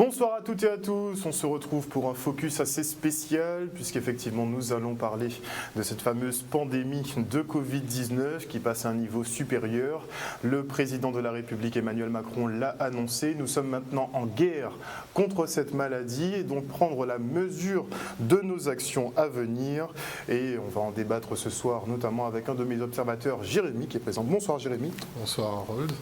Bonsoir à toutes et à tous, on se retrouve pour un focus assez spécial puisqu'effectivement nous allons parler de cette fameuse pandémie de Covid-19 qui passe à un niveau supérieur. Le président de la République Emmanuel Macron l'a annoncé, nous sommes maintenant en guerre contre cette maladie et donc prendre la mesure de nos actions à venir et on va en débattre ce soir notamment avec un de mes observateurs, Jérémy, qui est présent. Bonsoir Jérémy. Bonsoir Harold.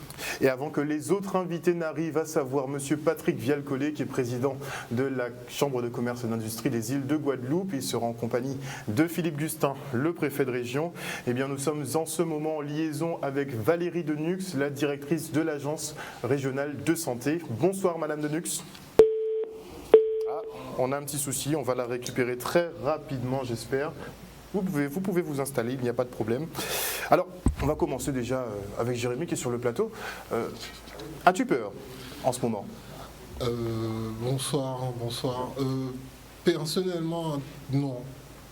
Et avant que les autres invités n'arrivent, à savoir monsieur Patrick Vialcollet, qui est président de la Chambre de commerce et d'industrie des îles de Guadeloupe. Il sera en compagnie de Philippe Gustin, le préfet de région. Eh bien, nous sommes en ce moment en liaison avec Valérie Denux, la directrice de l'Agence régionale de santé. Bonsoir Madame Denux. Ah, on a un petit souci, on va la récupérer très rapidement, j'espère. Vous pouvez vous installer, il n'y a pas de problème. Alors, on va commencer déjà avec Jérémy qui est sur le plateau. As-tu peur en ce moment ? Bonsoir. Personnellement, non.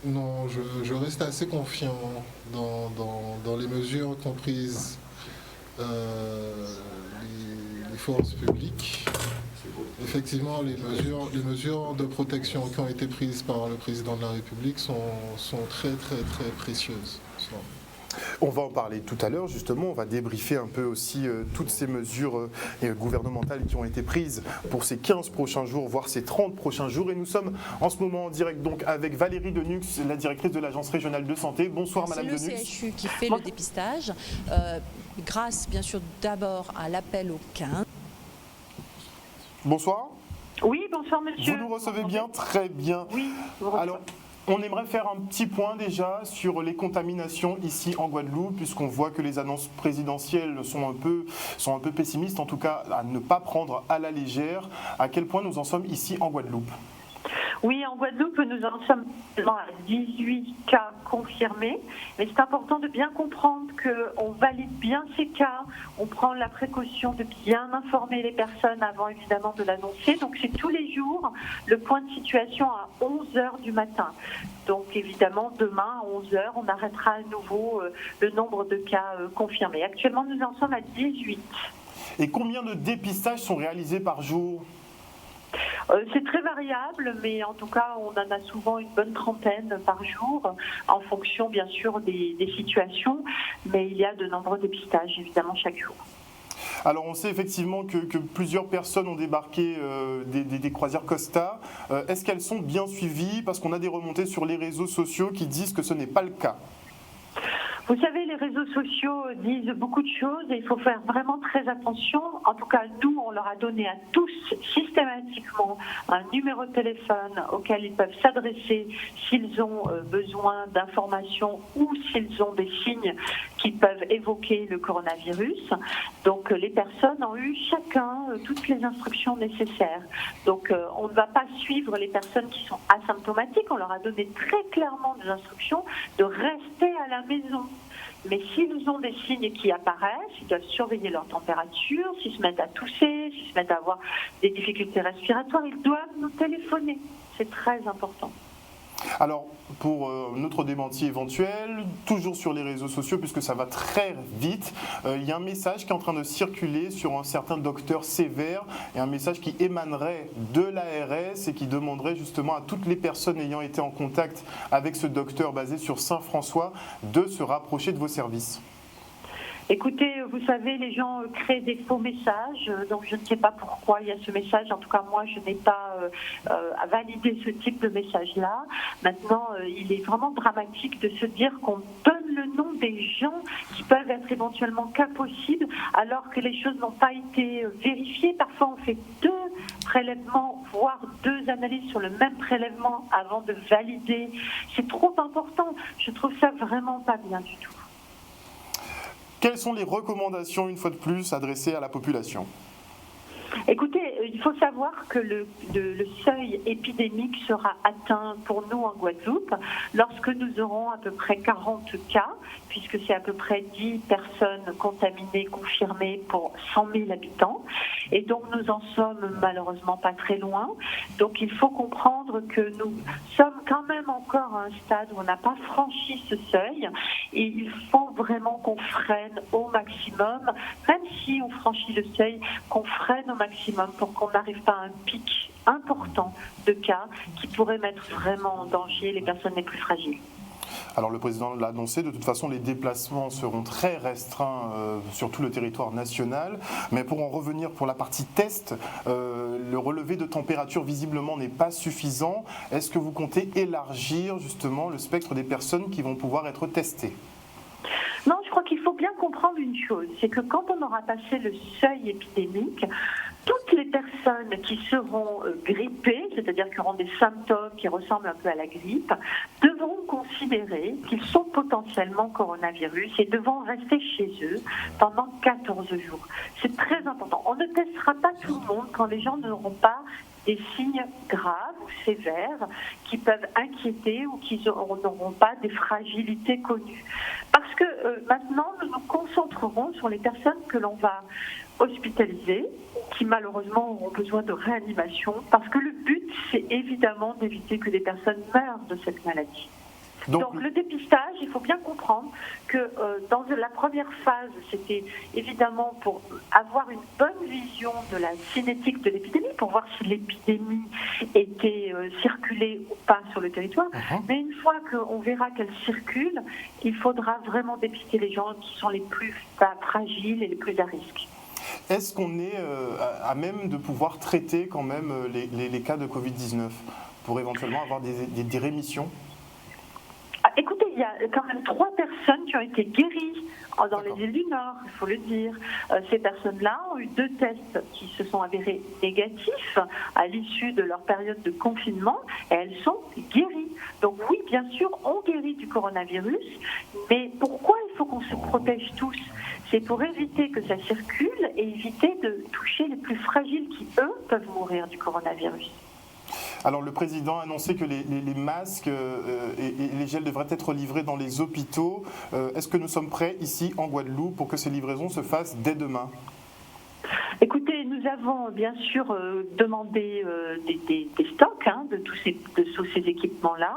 Non, je reste assez confiant dans les mesures qu'ont prises les forces publiques. Effectivement, les mesures de protection qui ont été prises par le président de la République sont très précieuses. On va en parler tout à l'heure, justement, on va débriefer un peu aussi toutes ces mesures gouvernementales qui ont été prises pour ces 15 prochains jours, voire ces 30 prochains jours. Et nous sommes en ce moment en direct donc avec Valérie Denux, la directrice de l'Agence régionale de santé. Bonsoir Madame Denux. C'est le CHU qui fait le dépistage, grâce bien sûr d'abord à l'appel au 15. Bonsoir. Oui, bonsoir monsieur. Vous nous recevez bien ? Très bien. Oui, alors, on aimerait faire un petit point déjà sur les contaminations ici en Guadeloupe, puisqu'on voit que les annonces présidentielles sont un peu pessimistes, en tout cas à ne pas prendre à la légère. À quel point nous en sommes ici en Guadeloupe ? Oui, en Guadeloupe, nous en sommes à 18 cas confirmés. Mais c'est important de bien comprendre qu'on valide bien ces cas. On prend la précaution de bien informer les personnes avant, évidemment, de l'annoncer. Donc, c'est tous les jours le point de situation à 11h du matin. Donc, évidemment, demain, à 11h, on arrêtera à nouveau le nombre de cas confirmés. Actuellement, nous en sommes à 18. Et combien de dépistages sont réalisés par jour ? C'est très variable, mais en tout cas, on en a souvent une bonne trentaine par jour, en fonction bien sûr des situations, mais il y a de nombreux dépistages évidemment chaque jour. Alors on sait effectivement que plusieurs personnes ont débarqué des croisières Costa. Est-ce qu'elles sont bien suivies ? Parce qu'on a des remontées sur les réseaux sociaux qui disent que ce n'est pas le cas. Vous savez, les réseaux sociaux disent beaucoup de choses et il faut faire vraiment très attention. En tout cas, nous, on leur a donné à tous systématiquement un numéro de téléphone auquel ils peuvent s'adresser s'ils ont besoin d'informations ou s'ils ont des signes qui peuvent évoquer le coronavirus. Donc, les personnes ont eu chacun toutes les instructions nécessaires. Donc, on ne va pas suivre les personnes qui sont asymptomatiques. On leur a donné très clairement des instructions de rester à la maison. Mais s'ils ont des signes qui apparaissent, ils doivent surveiller leur température, s'ils se mettent à tousser, s'ils se mettent à avoir des difficultés respiratoires, ils doivent nous téléphoner. C'est très important. Alors, pour notre démenti éventuel, toujours sur les réseaux sociaux, puisque ça va très vite, il y a un message qui est en train de circuler sur un certain docteur Sévère, et un message qui émanerait de l'ARS et qui demanderait justement à toutes les personnes ayant été en contact avec ce docteur basé sur Saint-François de se rapprocher de vos services. Écoutez, vous savez, les gens créent des faux messages, donc je ne sais pas pourquoi il y a ce message. En tout cas, moi, je n'ai pas à valider ce type de message-là. Maintenant, il est vraiment dramatique de se dire qu'on donne le nom des gens qui peuvent être éventuellement cas possibles, alors que les choses n'ont pas été vérifiées. Parfois, on fait 2 prélèvements, voire 2 analyses sur le même prélèvement avant de valider. C'est trop important. Je trouve ça vraiment pas bien du tout. Quelles sont les recommandations, une fois de plus, adressées à la population ? Écoutez, il faut savoir que le seuil épidémique sera atteint pour nous en Guadeloupe lorsque nous aurons à peu près 40 cas, puisque c'est à peu près 10 personnes contaminées, confirmées pour 100 000 habitants. Et donc nous en sommes malheureusement pas très loin. Donc il faut comprendre que nous sommes quand même encore à un stade où on n'a pas franchi ce seuil. Et il faut vraiment qu'on freine au maximum, même si on franchit le seuil, qu'on freine au maximum maximum pour qu'on n'arrive pas à un pic important de cas qui pourrait mettre vraiment en danger les personnes les plus fragiles. Alors le président l'a annoncé, de toute façon les déplacements seront très restreints sur tout le territoire national. Mais pour en revenir pour la partie test, le relevé de température visiblement n'est pas suffisant. Est-ce que vous comptez élargir justement le spectre des personnes qui vont pouvoir être testées ? Non, je crois qu'il faut bien comprendre une chose, c'est que quand on aura passé le seuil épidémique, toutes les personnes qui seront grippées, c'est-à-dire qui auront des symptômes qui ressemblent un peu à la grippe, devront considérer qu'ils sont potentiellement coronavirus et devront rester chez eux pendant 14 jours. C'est très important. On ne testera pas tout le monde quand les gens n'auront pas des signes graves ou sévères qui peuvent inquiéter ou qui n'auront pas des fragilités connues. Parce que maintenant, nous nous concentrerons sur les personnes que l'on va hospitaliser, qui malheureusement auront besoin de réanimation, parce que le but, c'est évidemment d'éviter que des personnes meurent de cette maladie. Donc le dépistage, il faut bien comprendre que dans la première phase, c'était évidemment pour avoir une bonne vision de la cinétique de l'épidémie, pour voir si l'épidémie était circulée ou pas sur le territoire. Mais une fois qu'on verra qu'elle circule, il faudra vraiment dépister les gens qui sont les plus fragiles et les plus à risque. Est-ce qu'on est à même de pouvoir traiter quand même les cas de Covid-19 pour éventuellement avoir des rémissions ? Écoutez, il y a quand même 3 personnes qui ont été guéries dans les îles du Nord, il faut le dire. Ces personnes-là ont eu 2 tests qui se sont avérés négatifs à l'issue de leur période de confinement et elles sont guéries. Donc oui, bien sûr, on guérit du coronavirus, mais pourquoi il faut qu'on se protège tous ? C'est pour éviter que ça circule et éviter de toucher les plus fragiles qui, eux, peuvent mourir du coronavirus. Alors le président a annoncé que les masques et les gels devraient être livrés dans les hôpitaux. Est-ce que nous sommes prêts ici en Guadeloupe pour que ces livraisons se fassent dès demain ? Écoutez, nous avons bien sûr demandé des stocks de tous ces équipements-là.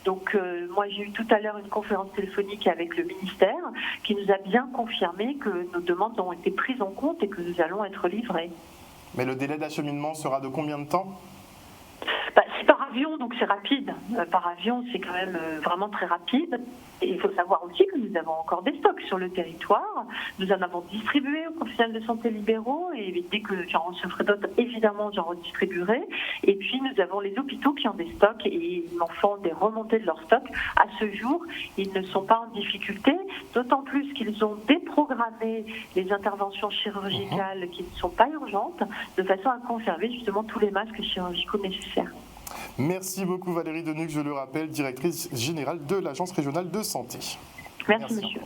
Donc moi j'ai eu tout à l'heure une conférence téléphonique avec le ministère qui nous a bien confirmé que nos demandes ont été prises en compte et que nous allons être livrés. Mais le délai d'acheminement sera de combien de temps ? C'est par avion, donc c'est rapide. Par avion, c'est quand même vraiment très rapide. Et il faut savoir aussi que nous avons encore des stocks sur le territoire. Nous en avons distribué aux professionnels de santé libéraux et dès que j'en recevrai d'autres, évidemment, j'en redistribuerai. Et puis, nous avons les hôpitaux qui ont des stocks et ils m'en font des remontées de leurs stocks. À ce jour, ils ne sont pas en difficulté, d'autant plus qu'ils ont déprogrammé les interventions chirurgicales qui ne sont pas urgentes, de façon à conserver justement tous les masques chirurgicaux nécessaires. Merci beaucoup Valérie Denuc, je le rappelle, directrice générale de l'Agence régionale de santé. Merci monsieur.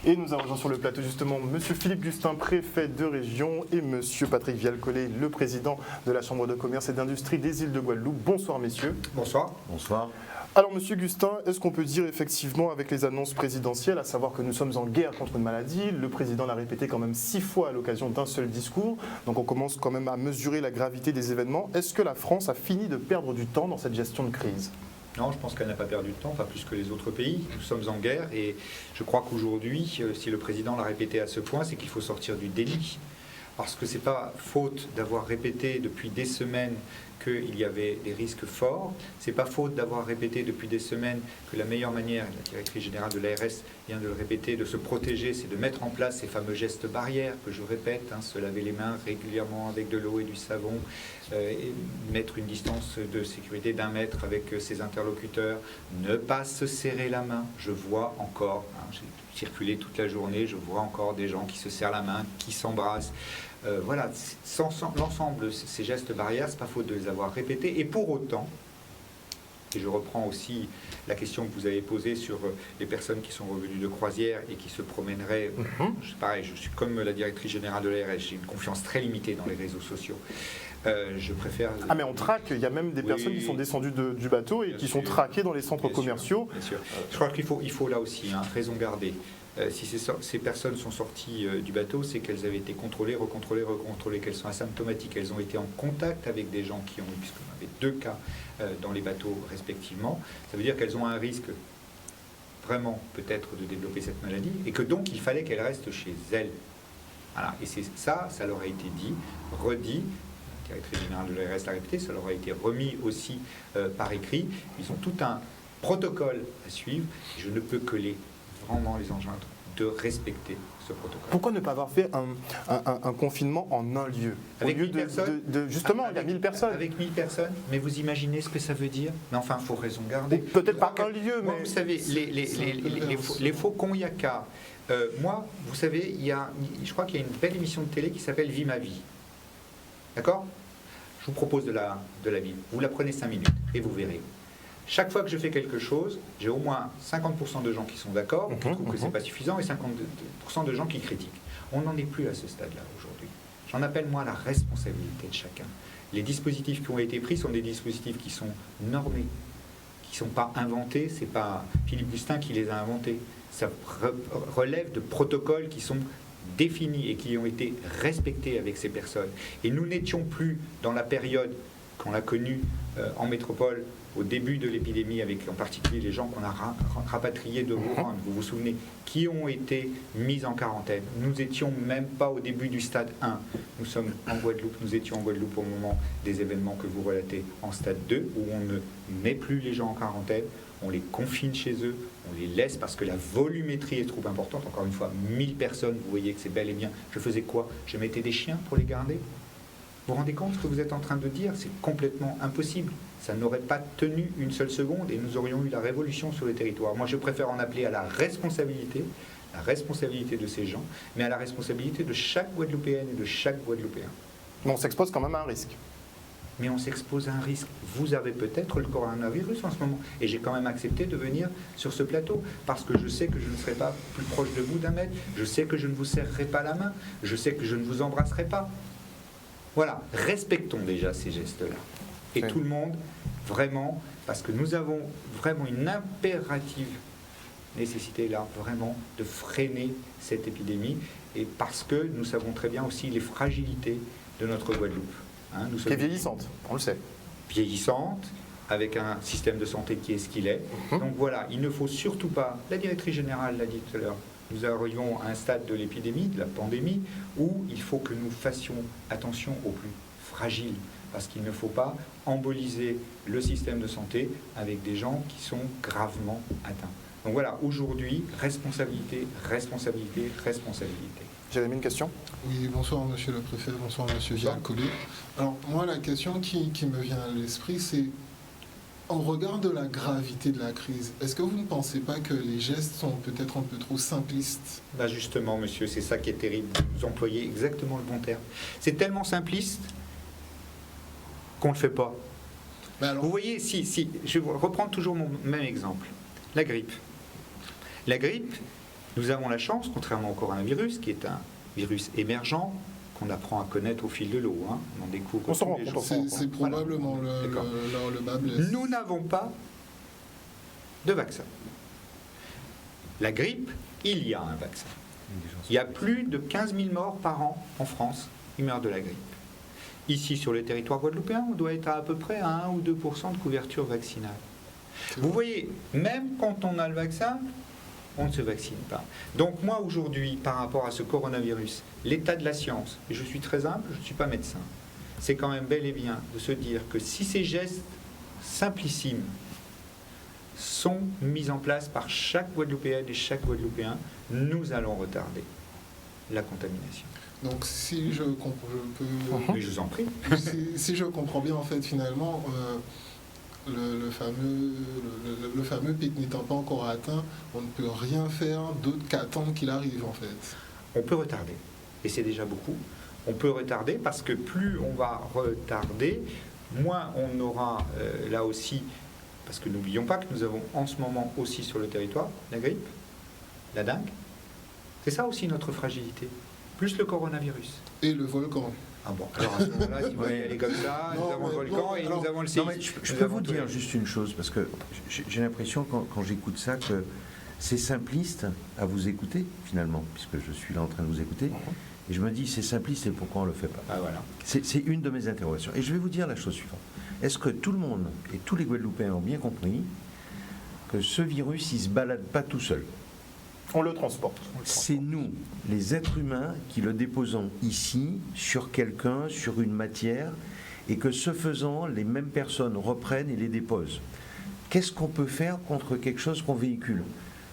Et nous avons sur le plateau justement monsieur Philippe Gustin, préfet de région, et monsieur Patrick Vial-Collet, le président de la Chambre de commerce et d'industrie des îles de Guadeloupe. Bonsoir messieurs. Bonsoir. Bonsoir. Alors monsieur Gustin, est-ce qu'on peut dire effectivement avec les annonces présidentielles, à savoir que nous sommes en guerre contre une maladie, le président l'a répété quand même 6 fois à l'occasion d'un seul discours, donc on commence quand même à mesurer la gravité des événements. Est-ce que la France a fini de perdre du temps dans cette gestion de crise ? Non, je pense qu'elle n'a pas perdu de temps, pas plus que les autres pays. Nous sommes en guerre et je crois qu'aujourd'hui, si le président l'a répété à ce point, c'est qu'il faut sortir du déni. Parce que ce n'est pas faute d'avoir répété depuis des semaines qu'il y avait des risques forts. Ce n'est pas faute d'avoir répété depuis des semaines que la meilleure manière, la directrice générale de l'ARS vient de le répéter, de se protéger, c'est de mettre en place ces fameux gestes barrières que je répète, se laver les mains régulièrement avec de l'eau et du savon, et mettre une distance de sécurité d'1 mètre avec ses interlocuteurs, ne pas se serrer la main. Je vois encore, j'ai circulé toute la journée, je vois encore des gens qui se serrent la main, qui s'embrassent. Voilà, l'ensemble de ces gestes barrières, c'est pas faute de les avoir répétés. Et pour autant, et je reprends aussi la question que vous avez posée sur les personnes qui sont revenues de croisière et qui se promèneraient. Pareil, je suis comme la directrice générale de l'ARS, j'ai une confiance très limitée dans les réseaux sociaux. Je préfère... Ah mais on traque, il y a même des personnes qui sont descendues du bateau et qui sont traquées dans les centres commerciaux. Bien sûr. Je crois qu'il faut là aussi raison garder. Si ces personnes sont sorties du bateau, c'est qu'elles avaient été contrôlées, recontrôlées, qu'elles sont asymptomatiques, elles ont été en contact avec des gens qui ont eu, puisqu'on avait 2 cas dans les bateaux respectivement. Ça veut dire qu'elles ont un risque vraiment peut-être de développer cette maladie et que donc il fallait qu'elles restent chez elles. Voilà. Et c'est ça leur a été dit, redit. La directrice générale de l'ARS l'a répété, ça leur a été remis aussi par écrit. Ils ont tout un protocole à suivre. Je ne peux que vraiment les enjoindre de respecter ce protocole. Pourquoi ne pas avoir fait un confinement en un lieu? Avec Au lieu 1000 personnes justement, il y a 1000 personnes. Avec 1000 personnes, mais vous imaginez ce que ça veut dire? Mais enfin, il faut raison garder. Peut-être pas un lieu, Moi, mais... vous savez, les faucons Yaka, moi, vous savez, je crois qu'il y a une belle émission de télé qui s'appelle Vie ma vie. D'accord? Je vous propose de la vivre. Vous la prenez 5 minutes et vous verrez. Chaque fois que je fais quelque chose, j'ai au moins 50% de gens qui sont d'accord, qui trouvent que ce n'est pas suffisant, et 50% de gens qui critiquent. On n'en est plus à ce stade-là aujourd'hui. J'en appelle, moi, à la responsabilité de chacun. Les dispositifs qui ont été pris sont des dispositifs qui sont normés, qui ne sont pas inventés. Ce n'est pas Philippe Gustin qui les a inventés. Ça relève de protocoles qui sont définis et qui ont été respectés avec ces personnes. Et nous n'étions plus dans la période qu'on a connue en métropole, au début de l'épidémie, avec en particulier les gens qu'on a rapatriés de Wuhan, vous vous souvenez, qui ont été mis en quarantaine. Nous n'étions même pas au début du stade 1. Nous sommes en Guadeloupe, nous étions en Guadeloupe au moment des événements que vous relatez en stade 2, où on ne met plus les gens en quarantaine, on les confine chez eux, on les laisse parce que la volumétrie est trop importante. Encore une fois, 1000 personnes, vous voyez que c'est bel et bien. Je faisais quoi? Je mettais des chiens pour les garder? Vous vous rendez compte ce que vous êtes en train de dire? C'est complètement impossible. Ça n'aurait pas tenu une seule seconde et nous aurions eu la révolution sur le territoire. Moi, je préfère en appeler à la responsabilité de ces gens, mais à la responsabilité de chaque Guadeloupéenne et de chaque Guadeloupéen. Mais on s'expose quand même à un risque. Mais on s'expose à un risque. Vous avez peut-être le coronavirus en ce moment. Et j'ai quand même accepté de venir sur ce plateau parce que je sais que je ne serai pas plus proche de vous d'un mètre. Je sais que je ne vous serrerai pas la main. Je sais que je ne vous embrasserai pas. Voilà, respectons déjà ces gestes-là. Et tout le monde, vraiment, parce que nous avons vraiment une impérative nécessité là, vraiment, de freiner cette épidémie, et parce que nous savons très bien aussi les fragilités de notre Guadeloupe. Hein, qui est vieillissante, on le sait. Vieillissante, avec un système de santé qui est ce qu'il est. Donc voilà, il ne faut surtout pas, la directrice générale l'a dit tout à l'heure, nous arrivons à un stade de l'épidémie, de la pandémie, où il faut que nous fassions attention aux plus fragiles, parce qu'il ne faut pas emboliser le système de santé avec des gens qui sont gravement atteints. Donc voilà, aujourd'hui, responsabilité, responsabilité, responsabilité. J'avais mis une question. Oui, bonsoir Monsieur le Préfet, bonsoir Monsieur Vial-Collet. Alors moi, la question qui me vient à l'esprit, c'est en regard de la gravité de la crise, est-ce que vous ne pensez pas que les gestes sont peut-être un peu trop simplistes? Bah justement, monsieur, c'est ça qui est terrible. Vous employez exactement le bon terme. C'est tellement simpliste qu'on ne le fait pas. Alors, vous voyez, si, je vais reprendre toujours mon même exemple. La grippe. La grippe, nous avons la chance, contrairement au coronavirus, qui est un virus émergent, qu'on apprend à connaître au fil de l'eau. Hein. On en découvre tous les jours. C'est probablement le bas blesse. Nous n'avons pas de vaccin. La grippe, il y a un vaccin. Il y a plus de 15 000 morts par an en France qui meurent de la grippe. Ici, sur le territoire guadeloupéen, on doit être à peu près à 1 ou 2% de couverture vaccinale. Vous voyez, même quand on a le vaccin, on ne se vaccine pas. Donc moi, aujourd'hui, par rapport à ce coronavirus, l'état de la science, et je suis très humble, je ne suis pas médecin, c'est quand même bel et bien de se dire que si ces gestes simplissimes sont mis en place par chaque Guadeloupéenne et chaque Guadeloupéen, nous allons retarder la contamination. Donc si je comprends, Mais je vous en prie. si je comprends bien, en fait, finalement, le fameux pic n'étant pas encore atteint, on ne peut rien faire d'autre qu'attendre qu'il arrive, en fait. On peut retarder, et c'est déjà beaucoup. On peut retarder parce que plus on va retarder, moins on aura là aussi, parce que n'oublions pas que nous avons en ce moment aussi sur le territoire la grippe, la dengue. C'est ça aussi notre fragilité, plus le coronavirus. Et le volcan. Ah bon, alors à ce moment-là, si vous voulez aller comme ça, nous avons le volcan et nous avons le séisme. Je peux vous dire juste une chose, parce que j'ai l'impression quand j'écoute ça que c'est simpliste à vous écouter finalement, puisque je suis là en train de vous écouter, et je me dis c'est simpliste et pourquoi on ne le fait pas? Ah voilà. C'est une de mes interrogations. Et je vais vous dire la chose suivante. Est-ce que tout le monde et tous les Guadeloupéens ont bien compris que ce virus, il ne se balade pas tout seul? On le transporte. C'est nous, les êtres humains, qui le déposons ici, sur quelqu'un, sur une matière, et que ce faisant, les mêmes personnes reprennent et les déposent. Qu'est-ce qu'on peut faire contre quelque chose qu'on véhicule ?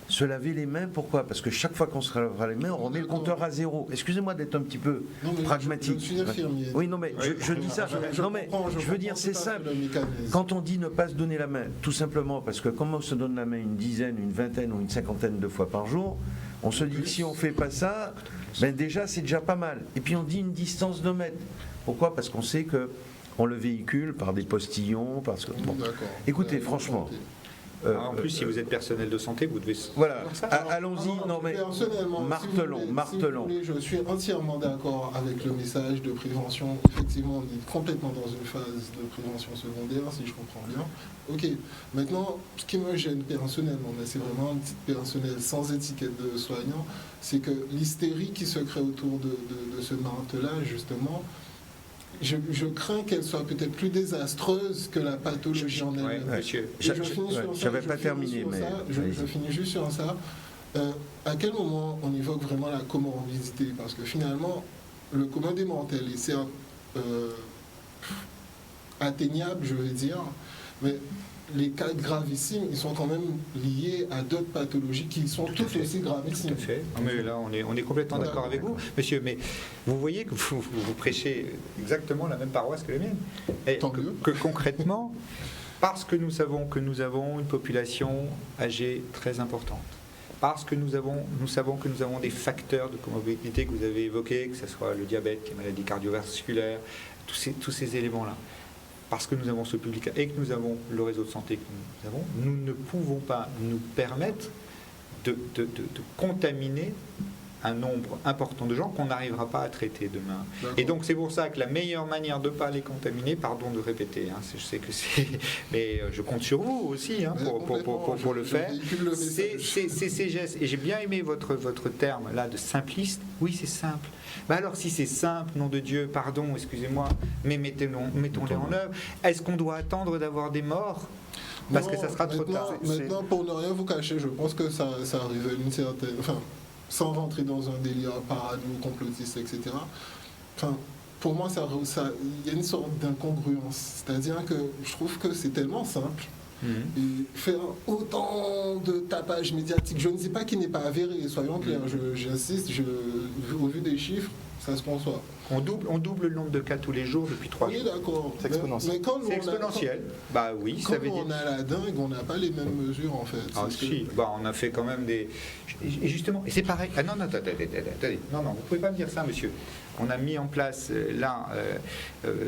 Se laver les mains, pourquoi ? Parce que chaque fois qu'on se lavera les mains, on remet le compteur à zéro. Excusez-moi d'être un petit peu pragmatique. Je suis infirmier. Oui, non, mais je dis ça. Non, mais je veux dire, c'est simple. Quand on dit ne pas se donner la main, tout simplement parce que comme on se donne la main une dizaine, une vingtaine ou une cinquantaine de fois par jour, on se dit que si on ne fait pas ça, ben déjà, c'est déjà pas mal. Et puis on dit une distance de mètre. Pourquoi ? Parce qu'on sait qu'on le véhicule par des postillons. Parce que, bon. Écoutez, franchement... en plus, si vous êtes personnel de santé, vous devez... Voilà, allons-y. Non, mais personnellement, martelons. Si vous voulez, je suis entièrement d'accord avec le message de prévention. Effectivement, on est complètement dans une phase de prévention secondaire, si je comprends bien. Ok, maintenant, ce qui me gêne personnellement, mais c'est vraiment un petit personnel sans étiquette de soignant, c'est que l'hystérie qui se crée autour de ce martelage, justement, je crains qu'elle soit peut-être plus désastreuse que la pathologie en elle-même. Monsieur. Je n'avais pas terminé, mais... Je finis juste sur ça. À quel moment on évoque vraiment la comorbidité ? Parce que finalement, le commun des mortels est certes atteignable, je veux dire, mais les cas gravissimes, ils sont quand même liés à d'autres pathologies qui sont tout aussi gravissimes. Tout à fait. Mais là, on est complètement d'accord avec vous, monsieur. Mais vous voyez que vous prêchez exactement la même paroisse que la mienne. Et que concrètement, parce que nous savons que nous avons une population âgée très importante, parce que nous savons que nous avons des facteurs de comorbidité que vous avez évoqués, que ce soit le diabète, les maladies cardiovasculaires, tous ces éléments-là. Parce que nous avons ce public et que nous avons le réseau de santé que nous avons, nous ne pouvons pas nous permettre de contaminer un nombre important de gens qu'on n'arrivera pas à traiter demain. D'accord. Et donc c'est pour ça que la meilleure manière de ne pas les contaminer, pardon de répéter, je sais que c'est... Mais je compte sur vous aussi pour le faire. C'est ces gestes. Et j'ai bien aimé votre terme là de simpliste. Oui, c'est simple. Ben alors si c'est simple, nom de Dieu, pardon, excusez-moi, mais mettons-les en œuvre. Est-ce qu'on doit attendre d'avoir des morts ? Parce que ça sera trop tard. Maintenant, pour ne rien vous cacher, je pense que ça arrive à une certaine... Enfin, sans rentrer dans un délire parano, complotiste, etc. Enfin, pour moi, il y a une sorte d'incongruence. C'est-à-dire que je trouve que c'est tellement simple. Et faire autant de tapage médiatique, je ne dis pas qu'il n'est pas avéré, soyons clairs, j'insiste, au vu des chiffres, ça se conçoit. On double le nombre de cas tous les jours depuis 3 jours. Oui, d'accord. C'est exponentiel. C'est exponentiel. Bah oui, ça veut dire. On a la dingue, on n'a pas les mêmes mesures en fait. Ah si, on a fait quand même des. Et justement, et c'est pareil. Ah non, attendez. Non, vous pouvez pas me dire ça, monsieur. On a mis en place là,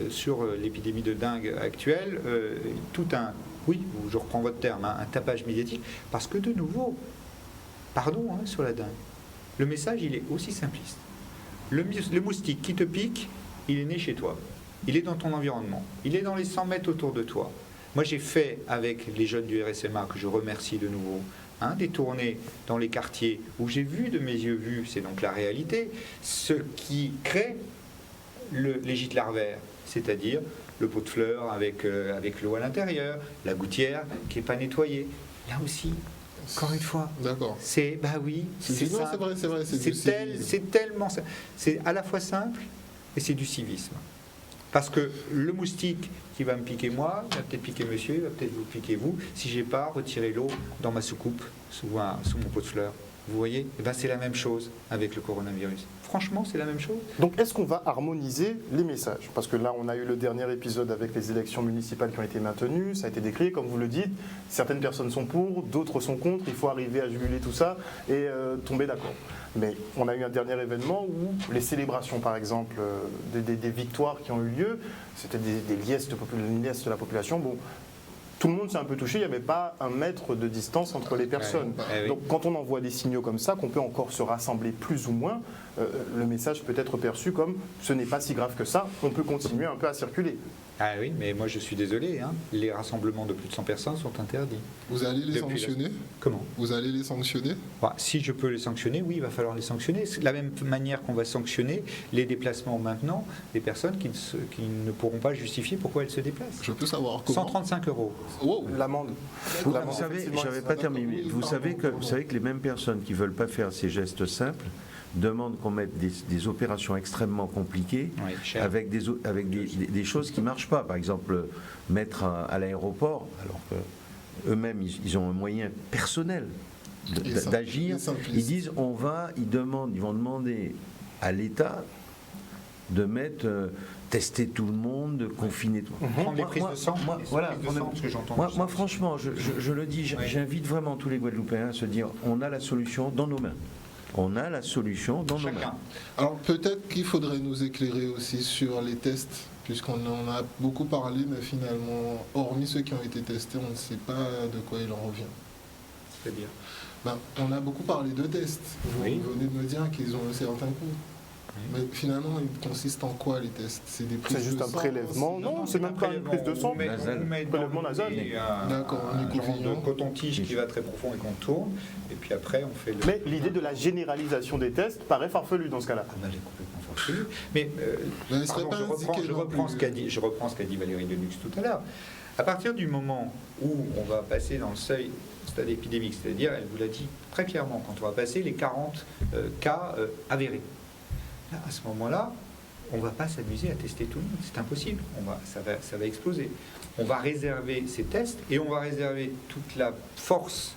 sur l'épidémie de dengue actuelle, tout un. Oui, je reprends votre terme, un tapage médiatique, parce que de nouveau, pardon, sur la dengue, le message il est aussi simpliste. Le moustique qui te pique, il est né chez toi. Il est dans ton environnement. Il est dans les 100 mètres autour de toi. Moi, j'ai fait avec les jeunes du RSMA, que je remercie de nouveau, des tournées dans les quartiers où j'ai vu de mes yeux vus, c'est donc la réalité, ce qui crée les gîtes larvaires, c'est-à-dire le pot de fleurs avec l'eau à l'intérieur, la gouttière qui n'est pas nettoyée. Là aussi, encore une fois, d'accord. C'est tellement simple. C'est à la fois simple et c'est du civisme. Parce que le moustique qui va me piquer moi, il va peut-être piquer monsieur, il va peut-être vous piquer vous, si j'ai pas retiré l'eau dans ma soucoupe sous mon pot de fleurs. Vous voyez ? C'est la même chose avec le coronavirus. Franchement, c'est la même chose. Donc, est-ce qu'on va harmoniser les messages ? Parce que là, on a eu le dernier épisode avec les élections municipales qui ont été maintenues. Ça a été décrié, comme vous le dites. Certaines personnes sont pour, d'autres sont contre. Il faut arriver à juguler tout ça et tomber d'accord. Mais on a eu un dernier événement où les célébrations, par exemple, des victoires qui ont eu lieu, c'était des liesses de la population. Bon, tout le monde s'est un peu touché, il n'y avait pas un mètre de distance entre les personnes. Donc quand on envoie des signaux comme ça, qu'on peut encore se rassembler plus ou moins, le message peut être perçu comme ce n'est pas si grave que ça, on peut continuer un peu à circuler. Ah oui, mais moi je suis désolé, hein, les rassemblements de plus de 100 personnes sont interdits. Vous allez les Depuis sanctionner Comment? Vous allez les sanctionner? Si je peux les sanctionner, oui, il va falloir les sanctionner. C'est de la même manière qu'on va sanctionner les déplacements maintenant des personnes qui ne pourront pas justifier pourquoi elles se déplacent. Je peux savoir comment? 135 €. Wow. L'amende. Vous savez, j'avais pas terminé. Vous savez que les mêmes personnes qui veulent pas faire ces gestes simples demandent qu'on mette des opérations extrêmement compliquées Oui, cher. avec des choses qui marchent pas. Par exemple, mettre à l'aéroport, alors que eux-mêmes ils ont un moyen personnel d'agir. Ils disent ils vont demander à l'État de mettre tester tout le monde, de confiner tout le monde. Prendre les prises de sang. Moi, franchement, je le dis, j'invite vraiment tous les Guadeloupéens à se dire, on a la solution dans nos mains. On a la solution dans nos mains. Alors peut-être qu'il faudrait nous éclairer aussi sur les tests, puisqu'on en a beaucoup parlé, mais finalement, hormis ceux qui ont été testés, on ne sait pas de quoi il en revient. C'est-à-dire on a beaucoup parlé de tests. Vous venez de me dire qu'ils ont un certain coût. Mais finalement, ils consistent en quoi les tests? C'est des prises de sang? C'est juste un prélèvement? Non, c'est même pas une prise de sang. On met prélèvement nasal. Un genre de coton-tige qui va très profond et qu'on tourne. Et puis après, on fait le... Mais l'idée de la généralisation des tests paraît farfelue dans ce cas-là. Elle est complètement farfelue. Mais je reprends ce qu'a dit Valérie Denux tout à l'heure. À partir du moment où on va passer dans le seuil stade épidémique, c'est-à-dire, elle vous l'a dit très clairement, quand on va passer les 40 cas avérés, là, à ce moment-là, on ne va pas s'amuser à tester tout le monde, c'est impossible, ça va exploser. On va réserver ces tests et on va réserver toute la force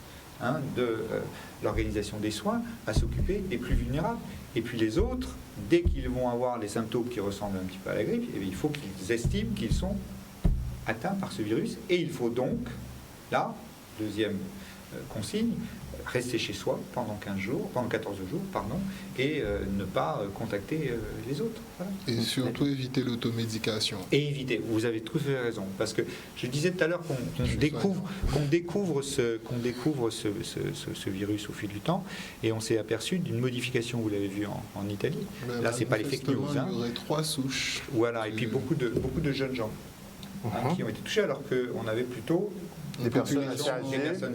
de l'organisation des soins à s'occuper des plus vulnérables. Et puis les autres, dès qu'ils vont avoir les symptômes qui ressemblent un petit peu à la grippe, il faut qu'ils estiment qu'ils sont atteints par ce virus. Et il faut donc, là, deuxième consigne, rester chez soi pendant 14 jours, et ne pas contacter les autres. Voilà. Et surtout éviter l'automédication. Et éviter, vous avez tout à fait raison, parce que je disais tout à l'heure qu'on découvre ce virus au fil du temps, et on s'est aperçu d'une modification, vous l'avez vu en Italie. Mais là, c'est pas les fake news. Il y aurait 3 souches. Voilà, et puis beaucoup de jeunes gens qui ont été touchés, alors qu'on avait plutôt des personnes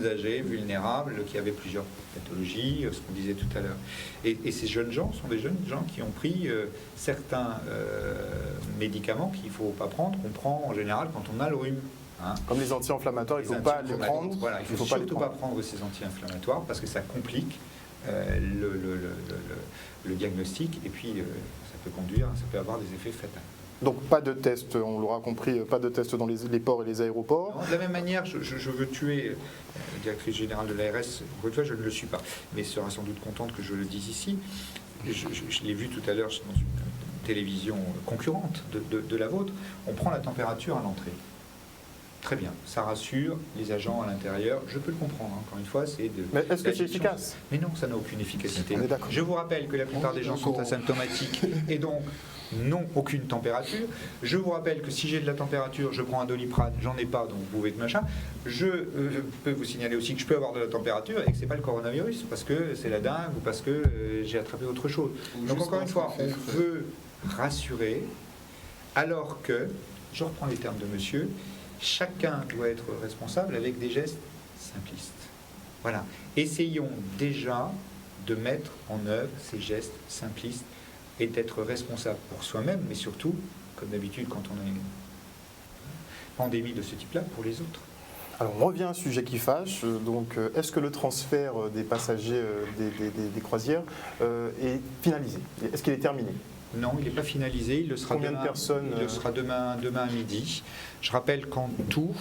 âgées, vulnérables, qui avaient plusieurs pathologies, ce qu'on disait tout à l'heure. Et ces jeunes gens sont des jeunes gens qui ont pris certains médicaments qu'il ne faut pas prendre, qu'on prend en général quand on a le rhume. Comme les anti-inflammatoires, il ne faut pas les prendre. Voilà, il ne faut surtout pas prendre ces anti-inflammatoires parce que ça complique le diagnostic et puis ça peut avoir des effets fatals. Donc pas de test, on l'aura compris, pas de test dans les ports et les aéroports. Non, de la même manière, je veux tuer la directrice générale de l'ARS, encore une fois, je ne le suis pas, mais sera sans doute contente que je le dise ici. Je l'ai vu tout à l'heure dans une télévision concurrente de la vôtre, on prend la température à l'entrée. Très bien, ça rassure les agents à l'intérieur, je peux le comprendre, encore une fois, c'est de... Mais est-ce que c'est efficace? Mais non, ça n'a aucune efficacité. D'accord. Je vous rappelle que la plupart des gens sont asymptomatiques et donc n'ont aucune température. Je vous rappelle que si j'ai de la température, je prends un Doliprane, j'en ai pas, donc vous pouvez être machin. Je peux vous signaler aussi que je peux avoir de la température et que c'est pas le coronavirus, parce que c'est la dingue ou parce que j'ai attrapé autre chose. Donc encore une fois, on veut rassurer, alors que, je reprends les termes de monsieur, chacun doit être responsable avec des gestes simplistes. Voilà. Essayons déjà de mettre en œuvre ces gestes simplistes et d'être responsable pour soi-même, mais surtout, comme d'habitude, quand on a une pandémie de ce type-là, pour les autres. Alors on revient à un sujet qui fâche. Donc, est-ce que le transfert des passagers des croisières est finalisé? Est-ce qu'il est terminé? Non, il n'est pas finalisé. Il le sera Combien demain, de personnes il le sera demain à midi. Je rappelle qu'en tout,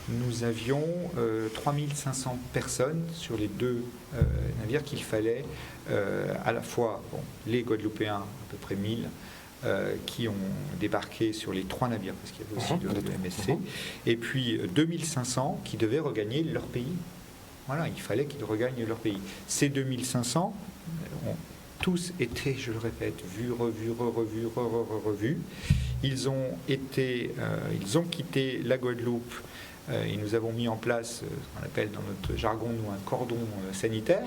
nous avions 3500 personnes sur les deux navires qu'il fallait à la fois les Guadeloupéens, à peu près 1000, qui ont débarqué sur les 3 navires, parce qu'il y avait aussi de MSC, et puis 2500 qui devaient regagner leur pays. Voilà, il fallait qu'ils regagnent leur pays. Ces 2500 ont tous été, je le répète, vus, revus. Ils ont quitté la Guadeloupe et nous avons mis en place ce qu'on appelle dans notre jargon nous un cordon sanitaire.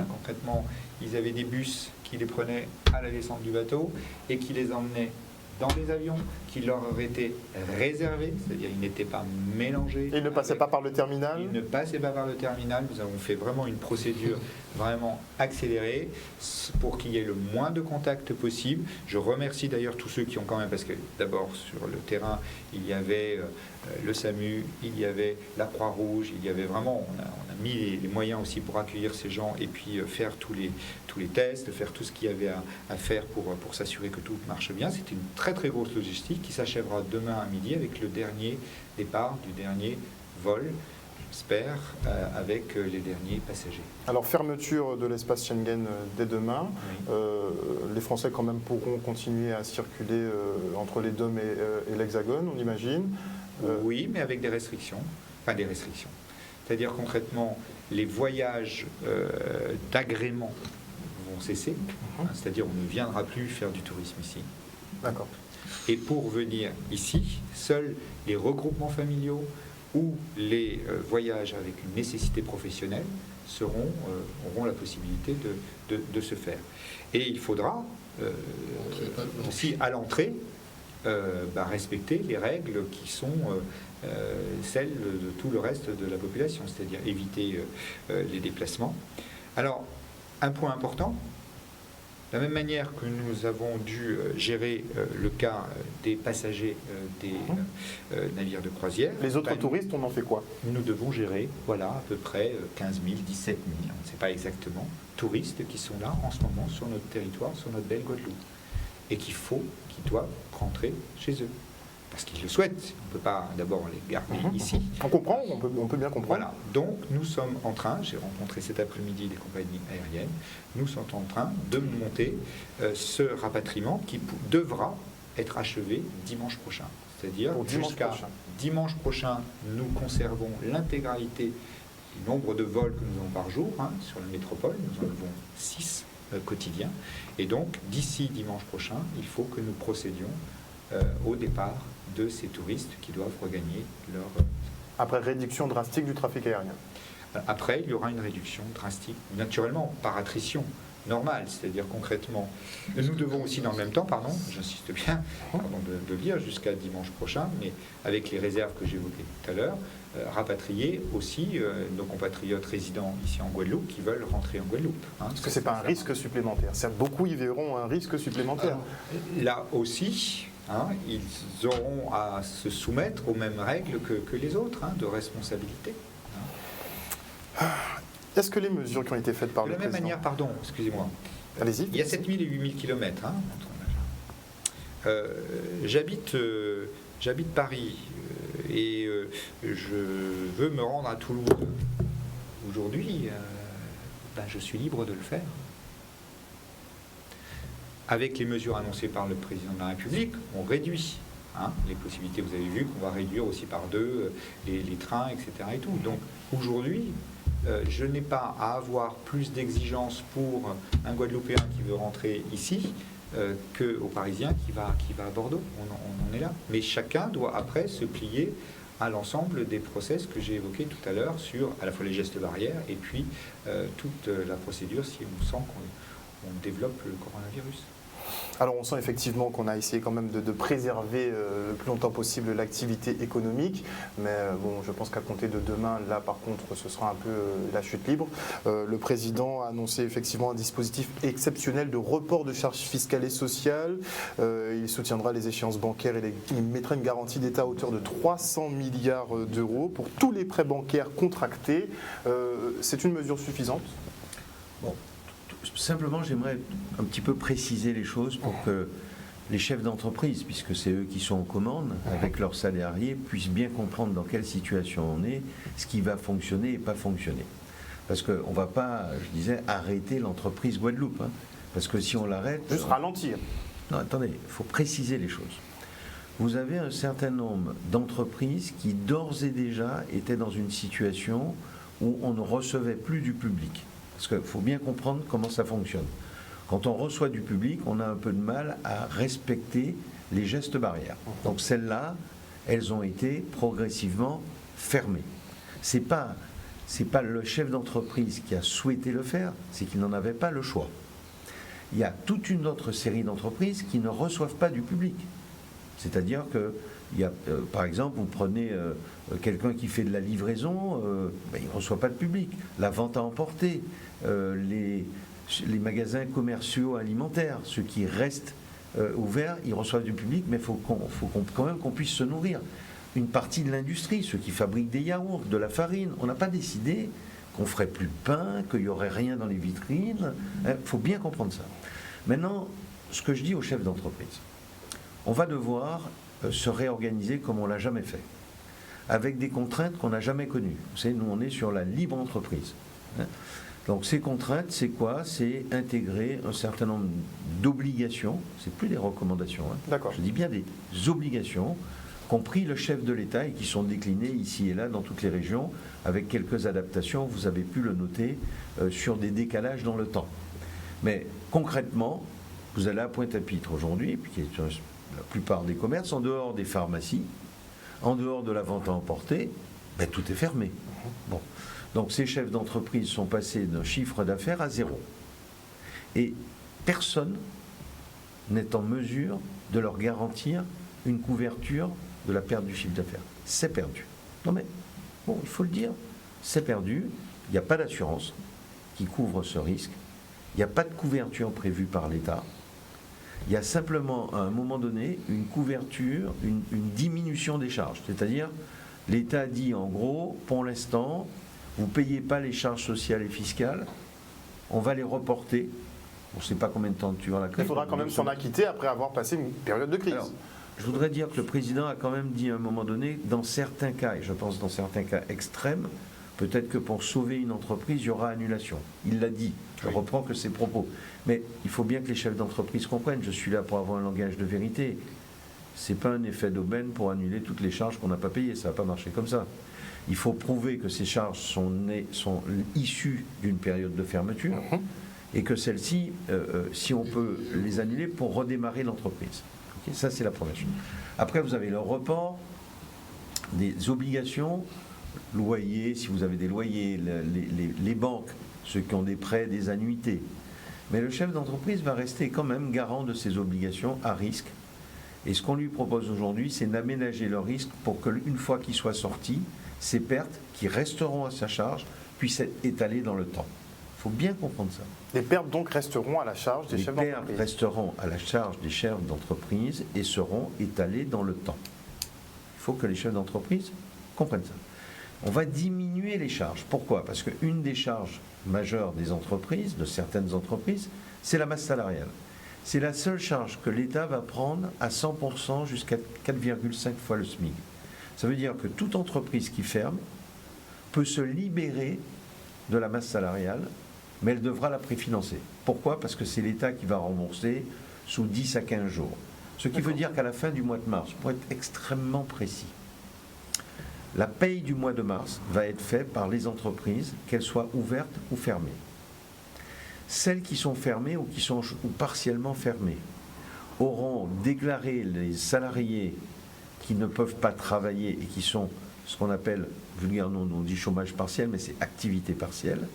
Concrètement, ils avaient des bus qui les prenaient à la descente du bateau et qui les emmenaient dans des avions qui leur auraient été réservés, c'est-à-dire ils n'étaient pas mélangés. Et ils ne passaient pas par le terminal? Ils ne passaient pas par le terminal. Nous avons fait vraiment une procédure vraiment accélérée pour qu'il y ait le moins de contacts possible. Je remercie d'ailleurs tous ceux qui ont quand même, parce que d'abord sur le terrain, il y avait le SAMU, il y avait la Croix-Rouge, il y avait vraiment, on a mis les moyens aussi pour accueillir ces gens et puis faire tous les tests, faire tout ce qu'il y avait à faire pour s'assurer que tout marche bien. C'était une très très grosse logistique qui s'achèvera demain à midi avec le dernier départ du dernier vol, j'espère, avec les derniers passagers. Alors, fermeture de l'espace Schengen dès demain. Oui. Les Français quand même pourront continuer à circuler entre les DOM et l'Hexagone, on imagine. Oui, mais avec des restrictions. Enfin, des restrictions. C'est-à-dire concrètement, les voyages d'agrément vont cesser. C'est-à-dire on ne viendra plus faire du tourisme ici. D'accord. Et pour venir ici, seuls les regroupements familiaux ou les voyages avec une nécessité professionnelle auront la possibilité de se faire. Et il faudra aussi à l'entrée respecter les règles qui sont celles de tout le reste de la population, c'est-à-dire éviter les déplacements. Alors, un point important, de la même manière que nous avons dû gérer le cas des passagers des navires de croisière. Les autres touristes, on en fait quoi? Nous devons gérer, voilà, à peu près 15 000, 17 000, on ne sait pas exactement, touristes qui sont là en ce moment sur notre territoire, sur notre belle Guadeloupe, et qu'ils doivent rentrer chez eux. Parce qu'ils le souhaitent. On ne peut pas d'abord les garder ici. On comprend, on peut bien comprendre. Voilà. Donc nous sommes en train, j'ai rencontré cet après-midi des compagnies aériennes, nous sommes en train de monter ce rapatriement qui devra être achevé dimanche prochain. C'est-à-dire jusqu'à dimanche prochain, nous conservons l'intégralité du nombre de vols que nous avons par jour sur la métropole. Nous en avons 6 quotidiens. Et donc, d'ici dimanche prochain, il faut que nous procédions au départ de ces touristes qui doivent regagner leur... Après réduction drastique du trafic aérien. Après, il y aura une réduction drastique, naturellement, par attrition normale, c'est-à-dire concrètement. Nous devons aussi dans le même temps, j'insiste bien, de le dire, jusqu'à dimanche prochain, mais avec les réserves que j'évoquais tout à l'heure, rapatrier aussi nos compatriotes résidents ici en Guadeloupe qui veulent rentrer en Guadeloupe. Parce que ce n'est pas un risque supplémentaire. Beaucoup y verront un risque supplémentaire. Là aussi... ils auront à se soumettre aux mêmes règles que les autres de responsabilité. Est-ce que les mesures qui ont été faites par le président... De la même manière, excusez-moi. Allez-y. Il y a 7 000 et 8 000 kilomètres. J'habite Paris et je veux me rendre à Toulouse. Aujourd'hui, je suis libre de le faire. Avec les mesures annoncées par le président de la République, on réduit les possibilités. Vous avez vu qu'on va réduire aussi par 2 les trains, etc. Et tout. Donc aujourd'hui, je n'ai pas à avoir plus d'exigences pour un Guadeloupéen qui veut rentrer ici qu'au Parisien qui va à Bordeaux. On en est là. Mais chacun doit après se plier à l'ensemble des process que j'ai évoqués tout à l'heure sur à la fois les gestes barrières et puis toute la procédure si on sent qu'on développe le coronavirus. Alors on sent effectivement qu'on a essayé quand même de préserver le plus longtemps possible l'activité économique, mais je pense qu'à compter de demain, là par contre, ce sera un peu la chute libre. Le président a annoncé effectivement un dispositif exceptionnel de report de charges fiscales et sociales. Il soutiendra les échéances bancaires et il mettra une garantie d'État à hauteur de 300 milliards d'euros pour tous les prêts bancaires contractés. C'est une mesure suffisante ? Bon. Simplement, j'aimerais un petit peu préciser les choses pour que les chefs d'entreprise, puisque c'est eux qui sont aux commandes, avec leurs salariés, puissent bien comprendre dans quelle situation on est, ce qui va fonctionner et pas fonctionner. Parce qu'on ne va pas, je disais, arrêter l'entreprise Guadeloupe. Parce que si on l'arrête... Juste ralentir. Non, attendez, il faut préciser les choses. Vous avez un certain nombre d'entreprises qui, d'ores et déjà, étaient dans une situation où on ne recevait plus du public. Parce qu'il faut bien comprendre comment ça fonctionne. Quand on reçoit du public, on a un peu de mal à respecter les gestes barrières. Donc celles-là, elles ont été progressivement fermées. C'est pas le chef d'entreprise qui a souhaité le faire, c'est qu'il n'en avait pas le choix. Il y a toute une autre série d'entreprises qui ne reçoivent pas du public. C'est-à-dire que, par exemple, vous prenez quelqu'un qui fait de la livraison, il ne reçoit pas de public. La vente à emporter, les magasins commerciaux alimentaires, ceux qui restent ouverts, ils reçoivent du public, mais il faut quand même qu'on puisse se nourrir. Une partie de l'industrie, ceux qui fabriquent des yaourts, de la farine, on n'a pas décidé qu'on ne ferait plus de pain, qu'il n'y aurait rien dans les vitrines. Il faut bien comprendre ça. Maintenant, ce que je dis aux chefs d'entreprise, on va devoir se réorganiser comme on ne l'a jamais fait, avec des contraintes qu'on n'a jamais connues. Vous savez, nous, on est sur la libre entreprise. Donc ces contraintes, c'est quoi? C'est intégrer un certain nombre d'obligations, c'est plus des recommandations, D'accord. Je dis bien des obligations, qu'ont pris le chef de l'État et qui sont déclinées ici et là dans toutes les régions, avec quelques adaptations, vous avez pu le noter, sur des décalages dans le temps. Mais concrètement, vous allez à Pointe-à-Pitre aujourd'hui, puis la plupart des commerces, en dehors des pharmacies, en dehors de la vente à emporter, tout est fermé. Bon. Donc ces chefs d'entreprise sont passés d'un chiffre d'affaires à 0. Et personne n'est en mesure de leur garantir une couverture de la perte du chiffre d'affaires. C'est perdu. Non mais, bon, il faut le dire, c'est perdu. Il n'y a pas d'assurance qui couvre ce risque. Il n'y a pas de couverture prévue par l'État. Il y a simplement, à un moment donné, une couverture, une diminution des charges. C'est-à-dire, l'État dit en gros, pour l'instant, vous ne payez pas les charges sociales et fiscales, on va les reporter. On ne sait pas combien de temps tu vas la crise. Il faudra quand même s'en acquitter après avoir passé une période de crise. Alors, je voudrais dire que le président a quand même dit à un moment donné, dans certains cas, et je pense dans certains cas extrêmes, peut-être que pour sauver une entreprise, il y aura annulation. Il l'a dit, je reprends que ses propos. Mais il faut bien que les chefs d'entreprise comprennent, je suis là pour avoir un langage de vérité. Ce n'est pas un effet d'aubaine pour annuler toutes les charges qu'on n'a pas payées, ça ne va pas marcher comme ça. Il faut prouver que ces charges sont issues d'une période de fermeture et que celles-ci, si on peut les annuler pour redémarrer l'entreprise. Okay, ça, c'est la première chose. Après, vous avez le report des obligations, loyers, si vous avez des loyers, les banques, ceux qui ont des prêts, des annuités. Mais le chef d'entreprise va rester quand même garant de ses obligations à risque. Et ce qu'on lui propose aujourd'hui, c'est d'aménager le risque pour qu'une fois qu'il soit sorti, ces pertes qui resteront à sa charge puissent être étalées dans le temps. Il faut bien comprendre ça. Les pertes donc resteront à la charge des chefs d'entreprise. Les pertes resteront à la charge des chefs d'entreprise et seront étalées dans le temps. Il faut que les chefs d'entreprise comprennent ça. On va diminuer les charges. Pourquoi? Parce qu'une des charges majeures des entreprises, de certaines entreprises, c'est la masse salariale. C'est la seule charge que l'État va prendre à 100% jusqu'à 4,5 fois le SMIC. Ça veut dire que toute entreprise qui ferme peut se libérer de la masse salariale, mais elle devra la préfinancer. Pourquoi? Parce que c'est l'État qui va rembourser sous 10 à 15 jours. Ce qui veut dire qu'à la fin du mois de mars, pour être extrêmement précis, la paye du mois de mars va être faite par les entreprises, qu'elles soient ouvertes ou fermées. Celles qui sont fermées ou qui sont partiellement fermées auront déclaré les salariés qui ne peuvent pas travailler et qui sont ce qu'on appelle, vulgairement on dit chômage partiel, mais c'est activité partielle.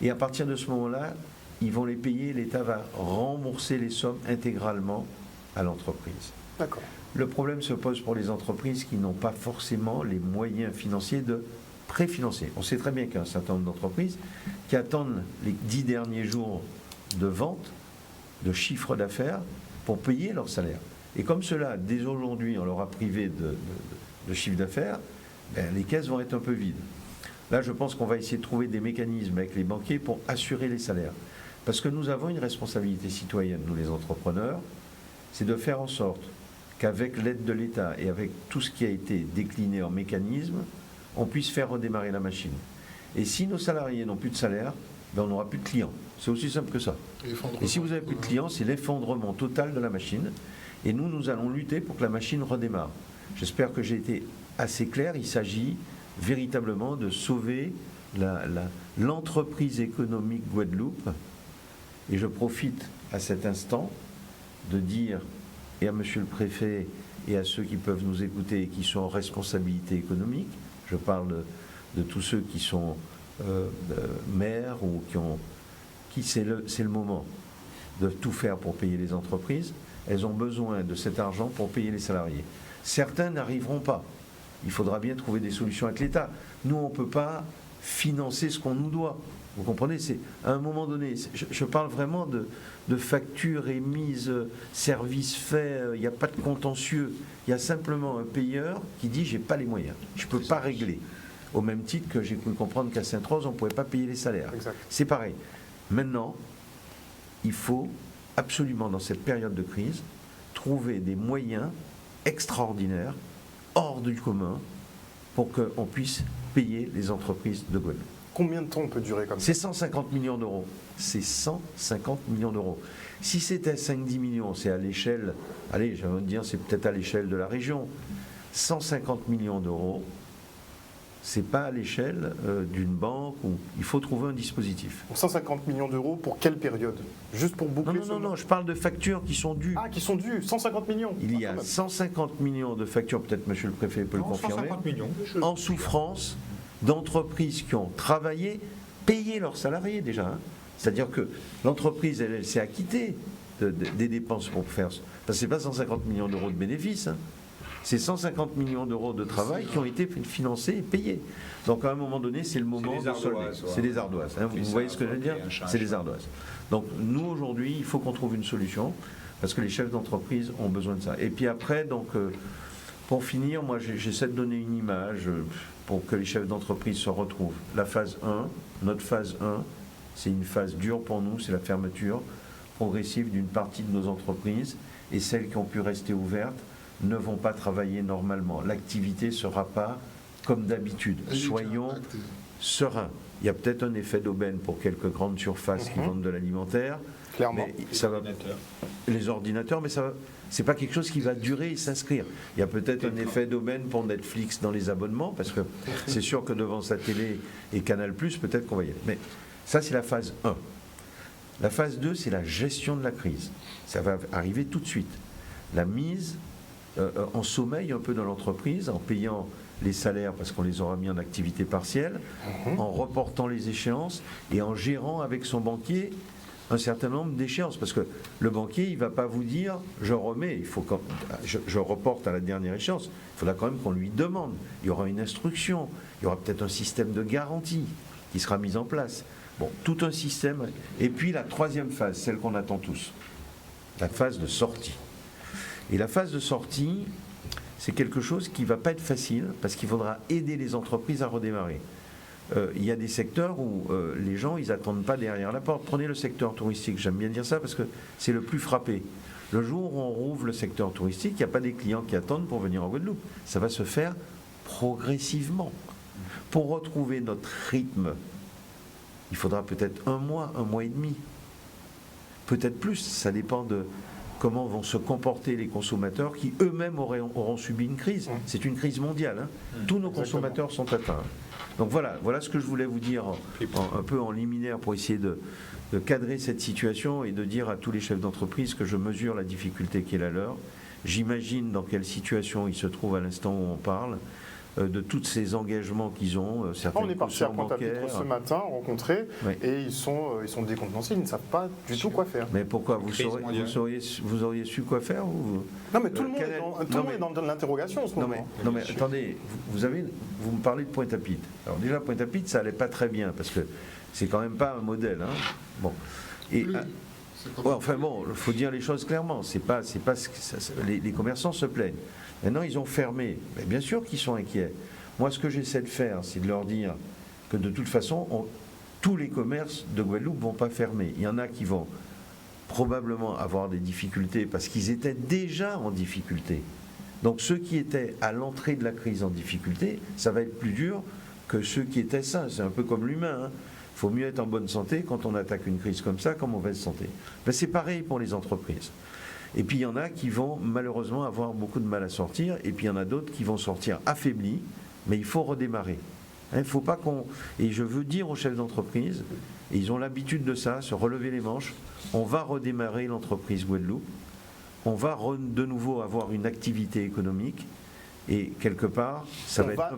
Et à partir de ce moment-là, ils vont les payer, l'État va rembourser les sommes intégralement à l'entreprise. D'accord. Le problème se pose pour les entreprises qui n'ont pas forcément les moyens financiers de préfinancer. On sait très bien qu'il y a un certain nombre d'entreprises qui attendent les 10 derniers jours de vente, de chiffre d'affaires, pour payer leur salaire. Et comme cela, dès aujourd'hui, on leur a privé de chiffre d'affaires, les caisses vont être un peu vides. Là, je pense qu'on va essayer de trouver des mécanismes avec les banquiers pour assurer les salaires. Parce que nous avons une responsabilité citoyenne, nous les entrepreneurs, c'est de faire en sorte qu'avec l'aide de l'État et avec tout ce qui a été décliné en mécanisme, on puisse faire redémarrer la machine. Et si nos salariés n'ont plus de salaire, on n'aura plus de clients. C'est aussi simple que ça. Et si vous n'avez plus de clients, c'est l'effondrement total de la machine. Et nous allons lutter pour que la machine redémarre. J'espère que j'ai été assez clair. Il s'agit véritablement de sauver l'entreprise économique Guadeloupe. Et je profite à cet instant de dire, et à Monsieur le Préfet et à ceux qui peuvent nous écouter et qui sont en responsabilité économique, je parle de tous ceux qui sont maires ou qui c'est le moment de tout faire pour payer les entreprises. elles ont besoin de cet argent pour payer les salariés. Certains n'arriveront pas. Il faudra bien trouver des solutions avec l'État. Nous, on ne peut pas financer ce qu'on nous doit. Vous comprenez, c'est à un moment donné, je parle vraiment de factures émises, services faits, il n'y a pas de contentieux. Il y a simplement un payeur qui dit j'ai pas les moyens, je ne peux pas régler. Au même titre que j'ai pu comprendre qu'à Sainte-Rose, on ne pouvait pas payer les salaires. Exact. C'est pareil. Maintenant, il faut absolument, dans cette période de crise, trouver des moyens extraordinaires, hors du commun, pour qu'on puisse payer les entreprises de Guadeloupe. Combien de temps on peut durer comme ça? C'est 150 millions d'euros. C'est 150 millions d'euros. Si c'était 5-10 millions, c'est à l'échelle, allez, j'ai envie de dire, c'est peut-être à l'échelle de la région. 150 millions d'euros, c'est pas à l'échelle d'une banque où il faut trouver un dispositif. Pour 150 millions d'euros, pour quelle période? Juste pour boucler Non, je parle de factures qui sont dues. Ah, qui sont dues, 150 millions. Il y a 150 millions de factures, peut-être monsieur le préfet peut le confirmer, 150 millions. en souffrance d'entreprises qui ont travaillé, payé leurs salariés déjà. Hein. C'est-à-dire que l'entreprise, elle s'est acquittée des dépenses pour faire ça. Parce que ce n'est pas 150 millions d'euros de bénéfices. Hein. C'est 150 millions d'euros de travail qui ont été financés et payés. Donc à un moment donné, c'est le moment de solder. C'est des ardoises. Hein. Vous voyez ce que je veux dire? C'est des ardoises. Donc nous, aujourd'hui, il faut qu'on trouve une solution parce que les chefs d'entreprise ont besoin de ça. Et puis après, donc, pour finir, moi, j'essaie de donner une image pour que les chefs d'entreprise se retrouvent. La phase 1, notre phase 1, c'est une phase dure pour nous, c'est la fermeture progressive d'une partie de nos entreprises et celles qui ont pu rester ouvertes ne vont pas travailler normalement. L'activité ne sera pas comme d'habitude. Soyons sereins. Il y a peut-être un effet d'aubaine pour quelques grandes surfaces qui vendent de l'alimentaire. Clairement. Mais ça va, les ordinateurs, mais ça c'est pas quelque chose qui va durer et s'inscrire. Il y a peut-être un effet d'aubaine pour Netflix dans les abonnements, parce que c'est sûr que devant sa télé et Canal+, peut-être qu'on va y aller. Mais ça, c'est la phase 1. La phase 2, c'est la gestion de la crise. Ça va arriver tout de suite. La mise en sommeil un peu dans l'entreprise, en payant les salaires parce qu'on les aura mis en activité partielle, en reportant les échéances et en gérant avec son banquier un certain nombre d'échéances. Parce que le banquier, il ne va pas vous dire « je remets, je reporte à la dernière échéance ». Il faudra quand même qu'on lui demande. Il y aura une instruction, il y aura peut-être un système de garantie qui sera mis en place. Bon, tout un système. Et puis la troisième phase, celle qu'on attend tous, la phase de sortie. Et la phase de sortie, c'est quelque chose qui ne va pas être facile parce qu'il faudra aider les entreprises à redémarrer. Il y a des secteurs où les gens, ils n'attendent pas derrière la porte. Prenez le secteur touristique, j'aime bien dire ça parce que c'est le plus frappé. Le jour où on rouvre le secteur touristique, il n'y a pas des clients qui attendent pour venir en Guadeloupe. Ça va se faire progressivement. Pour retrouver notre rythme, il faudra peut-être un mois et demi. Peut-être plus, ça dépend de comment vont se comporter les consommateurs qui eux-mêmes auront subi une crise. C'est une crise mondiale. Hein. Tous nos consommateurs sont atteints. Donc voilà ce que je voulais vous dire un peu en liminaire pour essayer de cadrer cette situation et de dire à tous les chefs d'entreprise que je mesure la difficulté qui est la leur. J'imagine dans quelle situation ils se trouvent à l'instant où on parle, de tous ces engagements qu'ils ont. On est parti à Pointe-à-Pitre ce matin, rencontrés, et ils sont décontenancés, ils ne savent pas du tout quoi faire. Mais pourquoi vous auriez su quoi faire ou... Non mais tout le monde est dans l'interrogation en ce moment. Non mais attendez, vous me parlez de Pointe-à-Pitre. Alors déjà Pointe-à-Pitre, ça allait pas très bien, parce que c'est quand même pas un modèle. Hein. Bon. Et, enfin bon, il faut dire les choses clairement. Les commerçants se plaignent. Maintenant, ils ont fermé. Mais bien sûr qu'ils sont inquiets. Moi, ce que j'essaie de faire, c'est de leur dire que de toute façon, tous les commerces de Guadeloupe ne vont pas fermer. Il y en a qui vont probablement avoir des difficultés parce qu'ils étaient déjà en difficulté. Donc ceux qui étaient à l'entrée de la crise en difficulté, ça va être plus dur que ceux qui étaient sains. C'est un peu comme l'humain. Hein. Il faut mieux être en bonne santé quand on attaque une crise comme ça qu'en mauvaise santé. Ben, c'est pareil pour les entreprises. Et puis il y en a qui vont malheureusement avoir beaucoup de mal à sortir, et puis il y en a d'autres qui vont sortir affaiblis, mais il faut redémarrer. Il ne faut pas qu'on... Et je veux dire aux chefs d'entreprise, et ils ont l'habitude de ça, se relever les manches, on va redémarrer l'entreprise Guadeloupe, on va de nouveau avoir une activité économique, et quelque part,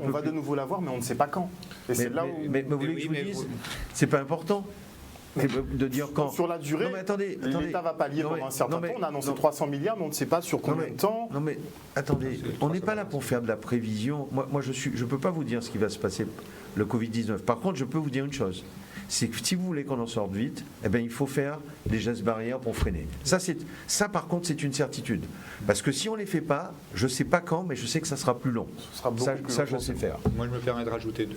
on va de nouveau l'avoir, mais on ne sait pas quand. Et c'est là où... Mais vous voulez que je vous dise, c'est pas important. Mais de dire quand. Sur la durée, non, mais attendez, l'État va pallier pendant un certain temps. On a annoncé 300 milliards, mais on ne sait pas sur combien de temps. Non mais attendez, on n'est pas là pour faire de la prévision. Moi je peux pas vous dire ce qui va se passer le Covid-19. Par contre, je peux vous dire une chose. C'est que si vous voulez qu'on en sorte vite, eh bien, il faut faire des gestes barrières pour freiner. Ça, par contre, c'est une certitude. Parce que si on ne les fait pas, je ne sais pas quand, mais je sais que ça sera plus long. Ça, je sais faire. Moi, je me permets de rajouter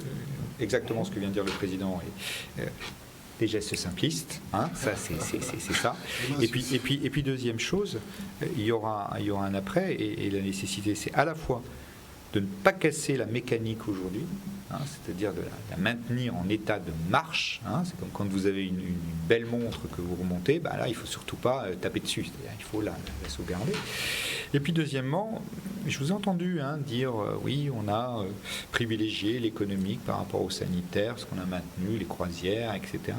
exactement ce que vient de dire le président. Des gestes simplistes, hein, ça c'est ça. Et puis deuxième chose, il y aura un après, et la nécessité, c'est à la fois de ne pas casser la mécanique aujourd'hui, hein, c'est-à-dire de la maintenir en état de marche. Hein, c'est comme quand vous avez une belle montre que vous remontez, bah là il ne faut surtout pas taper dessus, c'est-à-dire il faut la sauvegarder. Et puis deuxièmement, je vous ai entendu dire oui, on a privilégié l'économique par rapport au sanitaire, parce qu'on a maintenu les croisières, etc.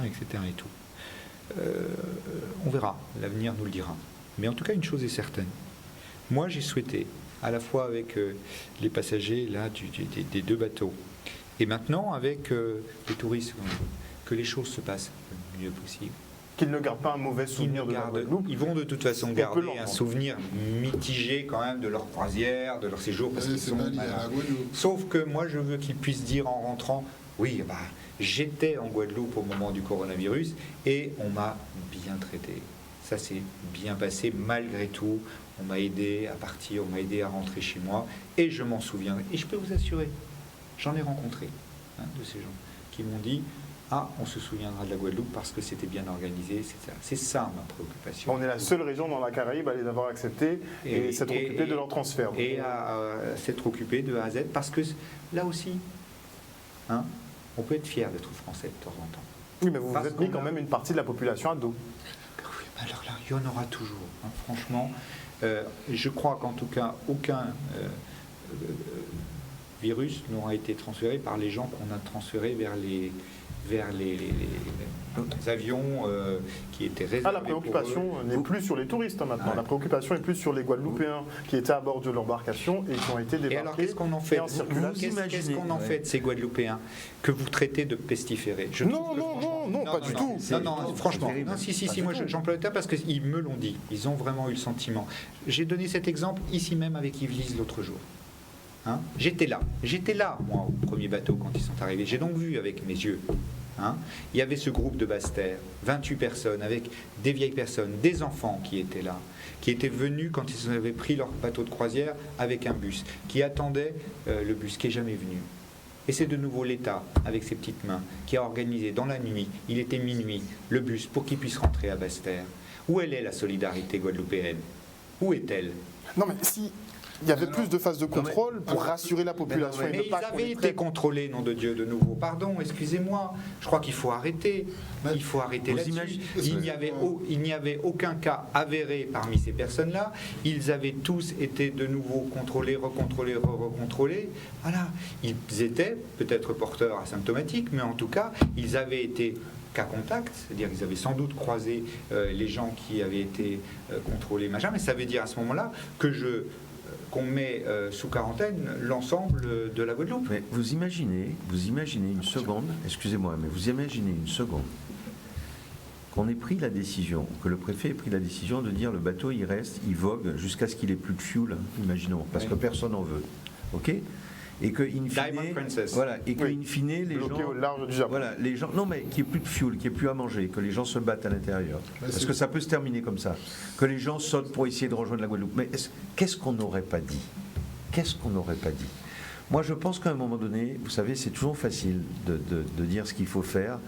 et tout. On verra, l'avenir nous le dira. Mais en tout cas, une chose est certaine. Moi, j'ai souhaité, à la fois avec les passagers là, des deux bateaux, et maintenant avec les touristes, que les choses se passent le mieux possible. Qu'ils ne gardent pas un mauvais souvenir de la Guadeloupe. Ils vont de toute façon garder un souvenir mitigé quand même de leur croisière, de leur séjour, parce qu'ils sont sauf que moi je veux qu'ils puissent dire en rentrant, oui, bah, j'étais en Guadeloupe au moment du coronavirus et on m'a bien traité. Ça s'est bien passé malgré tout. On m'a aidé à partir, on m'a aidé à rentrer chez moi et je m'en souviendrai. Et je peux vous assurer, j'en ai rencontré de ces gens qui m'ont dit on se souviendra de la Guadeloupe parce que c'était bien organisé, c'est ça ma préoccupation. On est la seule région dans la Caraïbe à les avoir acceptés et s'être occupé de leur transfert. Et à s'être occupé de A à Z parce que là aussi, on peut être fier d'être français de temps en temps. Oui, mais vous êtes mis quand même une partie de la population à dos. Oui, alors là, il y en aura toujours. Franchement, je crois qu'en tout cas, aucun virus n'aura été transféré par les gens qu'on a transférés vers les avions qui étaient réservés. La préoccupation n'est plus sur les touristes maintenant. La préoccupation est plus sur les Guadeloupéens qui étaient à bord de l'embarcation et qui ont été débarqués. Et alors qu'est-ce qu'on en fait Qu'est-ce qu'on en fait de ces Guadeloupéens que vous traitez de pestiférés? Non, pas du tout. Non, franchement. Non, si, moi j'emploie le terme parce qu'ils me l'ont dit. Ils ont vraiment eu le sentiment. J'ai donné cet exemple ici même avec Yves Lise l'autre jour. J'étais là, moi, au premier bateau quand ils sont arrivés. J'ai donc vu avec mes yeux. Il y avait ce groupe de Basse-Terre, 28 personnes, avec des vieilles personnes, des enfants qui étaient là, qui étaient venus quand ils avaient pris leur bateau de croisière avec un bus, qui attendaient le bus, qui n'est jamais venu. Et c'est de nouveau l'État, avec ses petites mains, qui a organisé dans la nuit, il était minuit, le bus pour qu'ils puissent rentrer à Basse-Terre. Où elle est la solidarité guadeloupéenne? Où est-elle? Non mais si... Il y avait plus de phases de contrôle pour rassurer la population. Mais ils avaient été contrôlés, nom de Dieu, de nouveau. Pardon, excusez-moi. Je crois qu'il faut arrêter. Il faut arrêter là-dessus. Il n'y avait aucun cas avéré parmi ces personnes-là. Ils avaient tous été de nouveau contrôlés, recontrôlés. Voilà. Ils étaient peut-être porteurs asymptomatiques, mais en tout cas, ils avaient été cas contact, c'est-à-dire qu'ils avaient sans doute croisé les gens qui avaient été contrôlés, mais ça veut dire à ce moment-là qu'on met sous quarantaine l'ensemble de la Guadeloupe. Mais vous imaginez une seconde, excusez-moi, mais vous imaginez une seconde qu'on ait pris la décision, que le préfet ait pris la décision de dire le bateau il reste, il vogue jusqu'à ce qu'il ait plus de fuel, imaginons, parce que personne n'en veut, ok? Et que in fine, les gens, au large du Japon. voilà, les gens, non mais qu'il n'y ait plus de fuel, qu'il n'y ait plus à manger, que les gens se battent à l'intérieur, parce que ça peut se terminer comme ça, que les gens sautent pour essayer de rejoindre la Guadeloupe. Mais qu'est-ce qu'on n'aurait pas dit? Qu'est-ce qu'on n'aurait pas dit? Moi, je pense qu'à un moment donné, vous savez, c'est toujours facile de dire ce qu'il faut faire.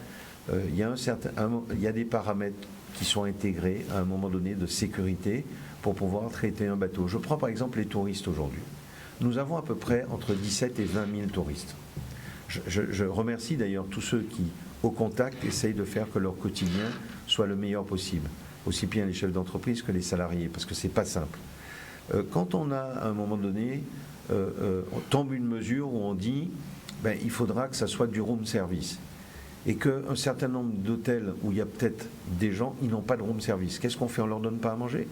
Il y a des paramètres qui sont intégrés à un moment donné de sécurité pour pouvoir traiter un bateau. Je prends par exemple les touristes aujourd'hui. Nous avons à peu près entre 17 et 20 000 touristes. Je remercie d'ailleurs tous ceux qui, au contact, essayent de faire que leur quotidien soit le meilleur possible, aussi bien les chefs d'entreprise que les salariés, parce que c'est pas simple. Quand on a, à un moment donné, on tombe une mesure où on dit il faudra que ça soit du room service, et qu'un certain nombre d'hôtels où il y a peut-être des gens, ils n'ont pas de room service. Qu'est-ce qu'on fait? On leur donne pas à manger?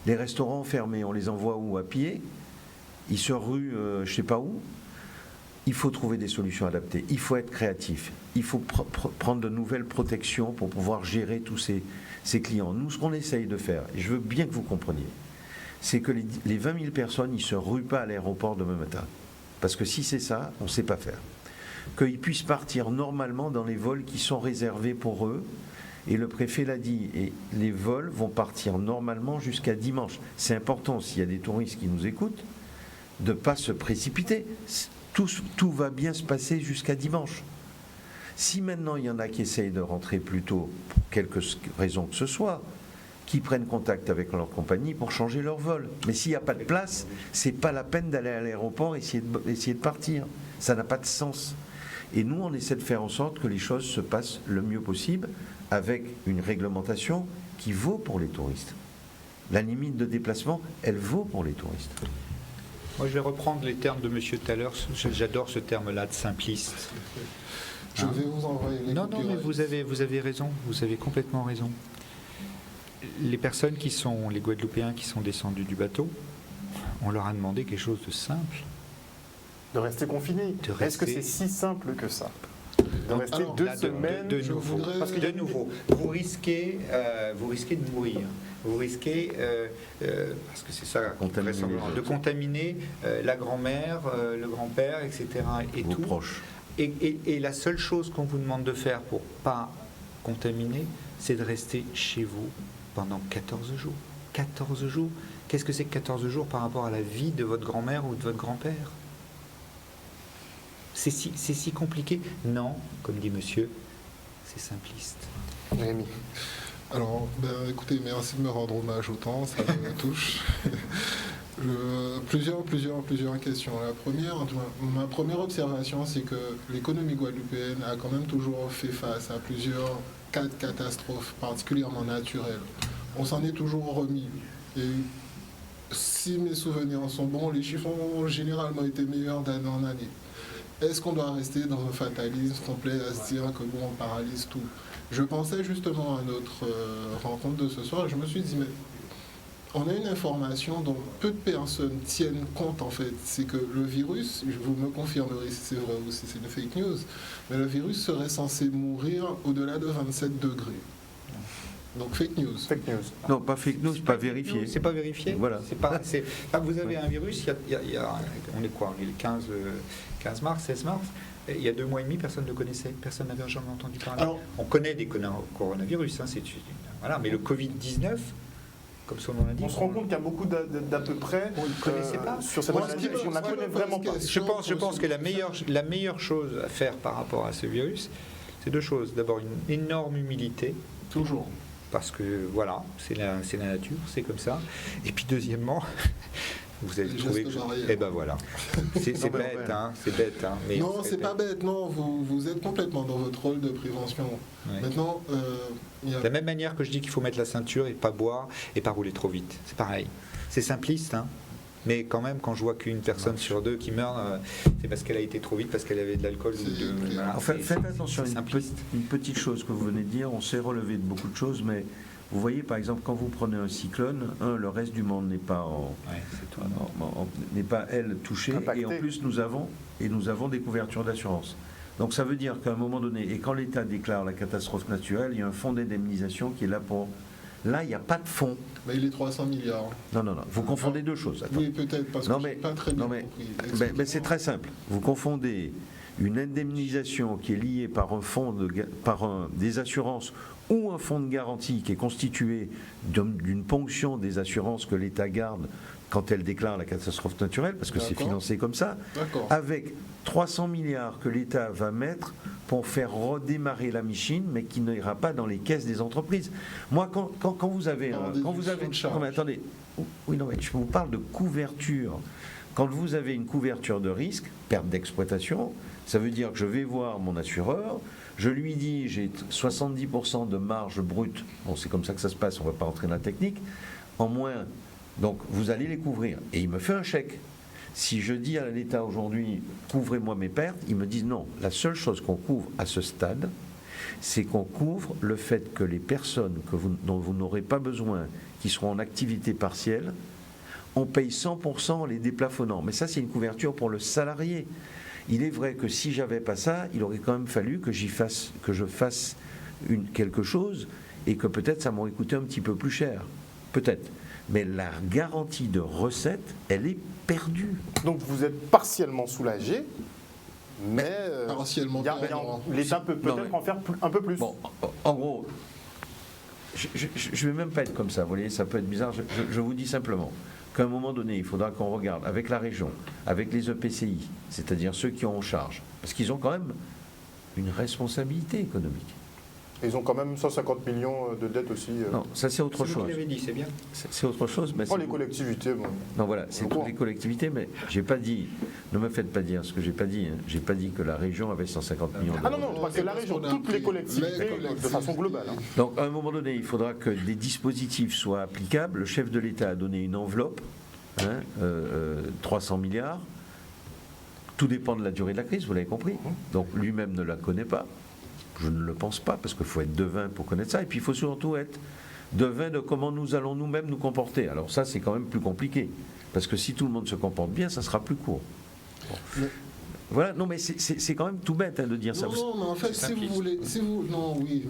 Les restaurants fermés, on les envoie où? À pied? Ils se ruent je ne sais pas où. il faut trouver des solutions adaptées, il faut être créatif, il faut prendre de nouvelles protections pour pouvoir gérer tous ces clients. Nous, ce qu'on essaye de faire, et je veux bien que vous compreniez, c'est que les 20 000 personnes, ils ne se ruent pas à l'aéroport demain matin. Parce que si c'est ça, on ne sait pas faire. Qu'ils puissent partir normalement dans les vols qui sont réservés pour eux. Et le préfet l'a dit, et les vols vont partir normalement jusqu'à dimanche. C'est important, s'il y a des touristes qui nous écoutent, de ne pas se précipiter. Tout va bien se passer jusqu'à dimanche. Si maintenant il y en a qui essayent de rentrer plus tôt, pour quelque raison que ce soit, qui prennent contact avec leur compagnie pour changer leur vol. Mais s'il n'y a pas de place, c'est pas la peine d'aller à l'aéroport et essayer de partir. Ça n'a pas de sens. Et nous, on essaie de faire en sorte que les choses se passent le mieux possible avec une réglementation qui vaut pour les touristes. La limite de déplacement, elle vaut pour les touristes. Moi, je vais reprendre les termes de monsieur tout à l'heure. J'adore ce terme-là de simpliste. Je vais vous envoyer les Non, mais vous avez raison. Vous avez complètement raison. Les personnes les Guadeloupéens qui sont descendus du bateau, on leur a demandé quelque chose de simple. De rester confinés. Est-ce que c'est si simple que ça? De rester 2 semaines. De nouveau, parce que de nouveau, vous risquez de mourir. Vous risquez, parce que c'est ça, de contaminer la grand-mère, le grand-père, etc. Et vos tout. Proches. Et la seule chose qu'on vous demande de faire pour ne pas contaminer, c'est de rester chez vous pendant 14 jours. 14 jours. Qu'est-ce que c'est que 14 jours par rapport à la vie de votre grand-mère ou de votre grand-père? C'est si compliqué? Non, comme dit monsieur, c'est simpliste. Rémi. Alors, écoutez, merci de me rendre hommage autant, ça me touche. Plusieurs questions. Ma première observation, c'est que l'économie guadeloupéenne a quand même toujours fait face à plusieurs cas de catastrophes, particulièrement naturelles. On s'en est toujours remis. Et si mes souvenirs sont bons, les chiffres ont généralement été meilleurs d'année en année. Est-ce qu'on doit rester dans un fatalisme complet à se dire que bon, on paralyse tout? Je pensais justement à notre rencontre de ce soir et je me suis dit, mais on a une information dont peu de personnes tiennent compte en fait. C'est que le virus, vous me confirmerez si c'est vrai ou si c'est une fake news, mais le virus serait censé mourir au-delà de 27 degrés. Donc fake news. Fake news. Non, pas fake news, pas vérifié. C'est pas vérifié. Voilà. Vous avez un virus, on est quoi? On est le 15 mars, 16 mars. Il y a 2 mois et demi, personne ne le connaissait. Personne n'avait jamais entendu parler. Alors, on connaît des coronavirus, hein, voilà, mais le Covid-19, comme son nom l'indique. On se rend compte qu'il y a beaucoup d'à peu près. On ne connaissait pas. Sur cette maladie, on ne la connaît vraiment pas. Je pense que la meilleure chose à faire par rapport à ce virus, c'est 2 choses. D'abord, une énorme humilité. Toujours. Parce que voilà, c'est la nature, c'est comme ça. Et puis deuxièmement, vous avez trouvé que... Eh ben voilà. C'est bête, hein, c'est bête. Hein, mais non, c'est pas bête, non. Vous êtes complètement dans votre rôle de prévention. Ouais. Maintenant, de la même manière que je dis qu'il faut mettre la ceinture et pas boire et pas rouler trop vite. C'est pareil. C'est simpliste, hein. Mais quand même, quand je vois qu'une personne sur 2 qui meurt, c'est parce qu'elle a été trop vite, parce qu'elle avait de l'alcool. Voilà, faites attention à une petite chose que vous venez de dire. On s'est relevé de beaucoup de choses, mais vous voyez, par exemple, quand vous prenez un cyclone, le reste du monde n'est pas touché. Impacté. Et en plus, nous avons des couvertures d'assurance. Donc ça veut dire qu'à un moment donné, et quand l'État déclare la catastrophe naturelle, il y a un fonds d'indemnisation qui est là pour... Là, il n'y a pas de fonds. Mais il est 300 milliards. Non. Vous confondez 2 choses. Attends. Oui, peut-être, parce que je n'ai pas très bien compris. Mais c'est très simple. Vous confondez une indemnisation qui est liée par un fonds des assurances ou un fonds de garantie qui est constitué d'une ponction des assurances que l'État garde quand elle déclare la catastrophe naturelle, parce que c'est financé comme ça, avec 300 milliards que l'État va mettre pour faire redémarrer la machine, mais qui n'ira pas dans les caisses des entreprises. Moi, quand vous avez... attendez, oui, non, mais je vous parle de couverture. Quand vous avez une couverture de risque, perte d'exploitation, ça veut dire que je vais voir mon assureur, je lui dis j'ai 70% de marge brute, bon, c'est comme ça que ça se passe, on ne va pas rentrer dans la technique, en moins, donc vous allez les couvrir. Et il me fait un chèque. Si je dis à l'État aujourd'hui, couvrez-moi mes pertes, ils me disent non. La seule chose qu'on couvre à ce stade, c'est qu'on couvre le fait que les personnes dont vous n'aurez pas besoin, qui seront en activité partielle, on paye 100% les déplafonnants. Mais ça, c'est une couverture pour le salarié. Il est vrai que si j'avais pas ça, il aurait quand même fallu que je fasse quelque chose et que peut-être ça m'aurait coûté un petit peu plus cher. Peut-être. Mais la garantie de recette, elle est perdue. Donc vous êtes partiellement soulagé, mais Partiellement l'État peut peut-être en faire un peu plus. Bon, en gros, je ne vais même pas être comme ça, vous voyez, ça peut être bizarre. Je vous dis simplement qu'à un moment donné, il faudra qu'on regarde avec la région, avec les EPCI, c'est-à-dire ceux qui ont en charge, parce qu'ils ont quand même une responsabilité économique. Ils ont quand même 150 millions de dettes aussi. Non, ça c'est autre C'est vous chose. qui l'avez dit, c'est bien. C'est autre chose, mais Les collectivités, bon. non, voilà, c'est toutes les collectivités, mais j'ai pas dit, ne me faites pas dire ce que j'ai pas dit. Hein. J'ai pas dit que la région avait 150 millions d'euros. Ah non, pas que la région, toutes les collectivités, de façon globale. Hein. Donc, à un moment donné, il faudra que des dispositifs soient applicables. Le chef de l'État a donné une enveloppe, 300 milliards. Tout dépend de la durée de la crise, vous l'avez compris. Donc, lui-même ne la connaît pas. Je ne le pense pas, parce qu'il faut être devin pour connaître ça. Et puis, il faut surtout être devin de comment nous allons nous-mêmes nous comporter. Alors ça, c'est quand même plus compliqué. Parce que si tout le monde se comporte bien, ça sera plus court. Bon. Voilà, non, mais c'est quand même tout bête de dire ça. Non, mais en fait, si vous voulez... non, oui.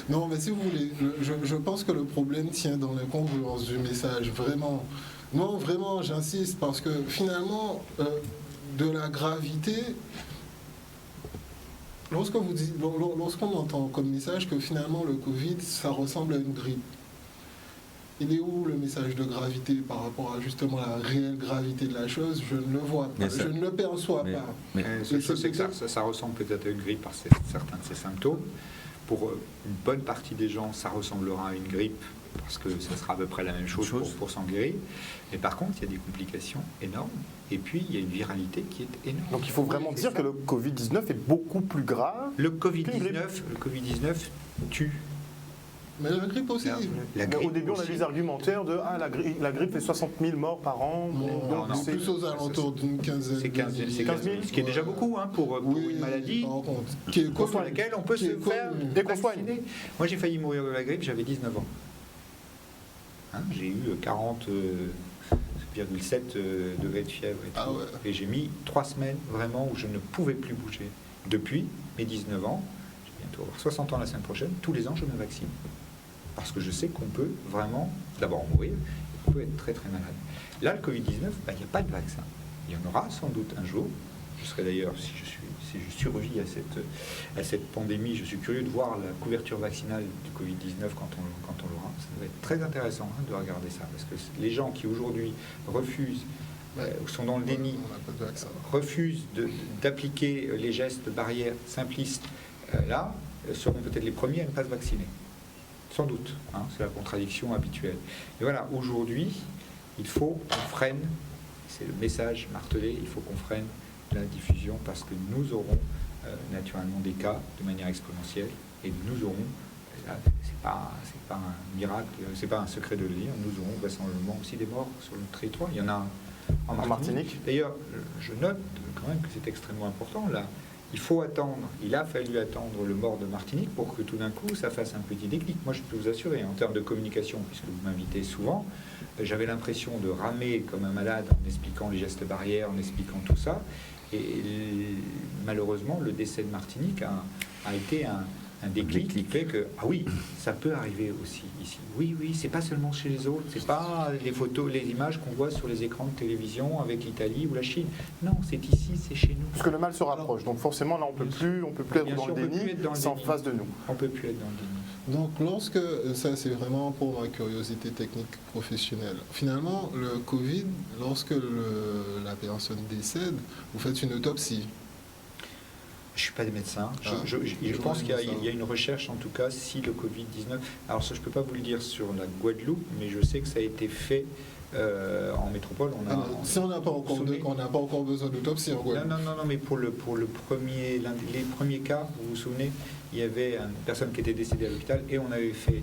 Non, mais si vous voulez, je pense que le problème tient dans l'incongruence du message, vraiment. Non, vraiment, j'insiste, parce que finalement, de la gravité... Lorsqu'on entend comme message que finalement le Covid, ça ressemble à une grippe, il est où le message de gravité par rapport à justement la réelle gravité de la chose? Je ne le vois pas, je ne le perçois pas. La seule chose, c'est que ça ressemble peut-être à une grippe par certains de ses symptômes. Pour une bonne partie des gens, ça ressemblera à une grippe parce que ça sera à peu près la même chose pour s'en guérir. Mais par contre, il y a des complications énormes. Et puis, il y a une viralité qui est énorme. Donc il faut vraiment dire que le Covid-19 est beaucoup plus grave. Le Covid-19 tue. Mais la grippe aussi. Au début, on a des argumentaires de la grippe fait 60 000 morts par an. Non, c'est plus aux alentours d'une quinzaine. C'est 15 000, ce qui est déjà beaucoup pour une maladie contre laquelle on peut se faire vacciner. Moi, j'ai failli mourir de la grippe, j'avais 19 ans. J'ai eu 40,7 degrés de fièvre et j'ai mis 3 semaines vraiment où je ne pouvais plus bouger. Depuis mes 19 ans, je vais bientôt avoir 60 ans la semaine prochaine, tous les ans je me vaccine. Parce que je sais qu'on peut vraiment d'abord mourir, on peut être très très malade. Là, le Covid-19, il n'y a pas de vaccin. Il y en aura sans doute un jour. Je serai d'ailleurs, si je survis à cette pandémie, je suis curieux de voir la couverture vaccinale du Covid-19 quand on l'aura. Ça va être très intéressant de regarder ça, parce que les gens qui aujourd'hui refusent, sont dans le déni, refusent d'appliquer les gestes barrières simplistes, seront peut-être les premiers à ne pas se vacciner. Sans doute, c'est la contradiction habituelle. Et voilà, aujourd'hui, il faut qu'on freine, c'est le message martelé, il faut qu'on freine la diffusion parce que nous aurons naturellement des cas de manière exponentielle et nous aurons, c'est pas un miracle, c'est pas un secret de le dire, nous aurons vraisemblablement aussi des morts sur notre territoire. Il y en a en Martinique. D'ailleurs, je note quand même que c'est extrêmement important là. Il a fallu attendre le mort de Martinique pour que tout d'un coup ça fasse un petit déclic. Moi je peux vous assurer, en termes de communication, puisque vous m'invitez souvent, j'avais l'impression de ramer comme un malade en expliquant les gestes barrières, en expliquant tout ça. Et malheureusement, le décès de Martinique a été un déclic qui fait que, ça peut arriver aussi ici. Oui, c'est pas seulement chez les autres, c'est pas les photos, les images qu'on voit sur les écrans de télévision avec l'Italie ou la Chine. Non, c'est ici, c'est chez nous. Parce que le mal se rapproche, donc forcément là on peut plus être dans le déni, c'est en face de nous. On peut plus être dans le déni. Donc ça c'est vraiment pour ma curiosité technique professionnelle. Finalement, le Covid, lorsque la personne décède, vous faites une autopsie. Je ne suis pas des médecins. Je pense qu'il y a une recherche, en tout cas, si le Covid-19... Alors ça, je ne peux pas vous le dire sur la Guadeloupe, mais je sais que ça a été fait en métropole. Si on n'a pas encore besoin d'autopsie en Guadeloupe. Non, mais pour les premiers cas, vous vous souvenez, il y avait une personne qui était décédée à l'hôpital et on avait fait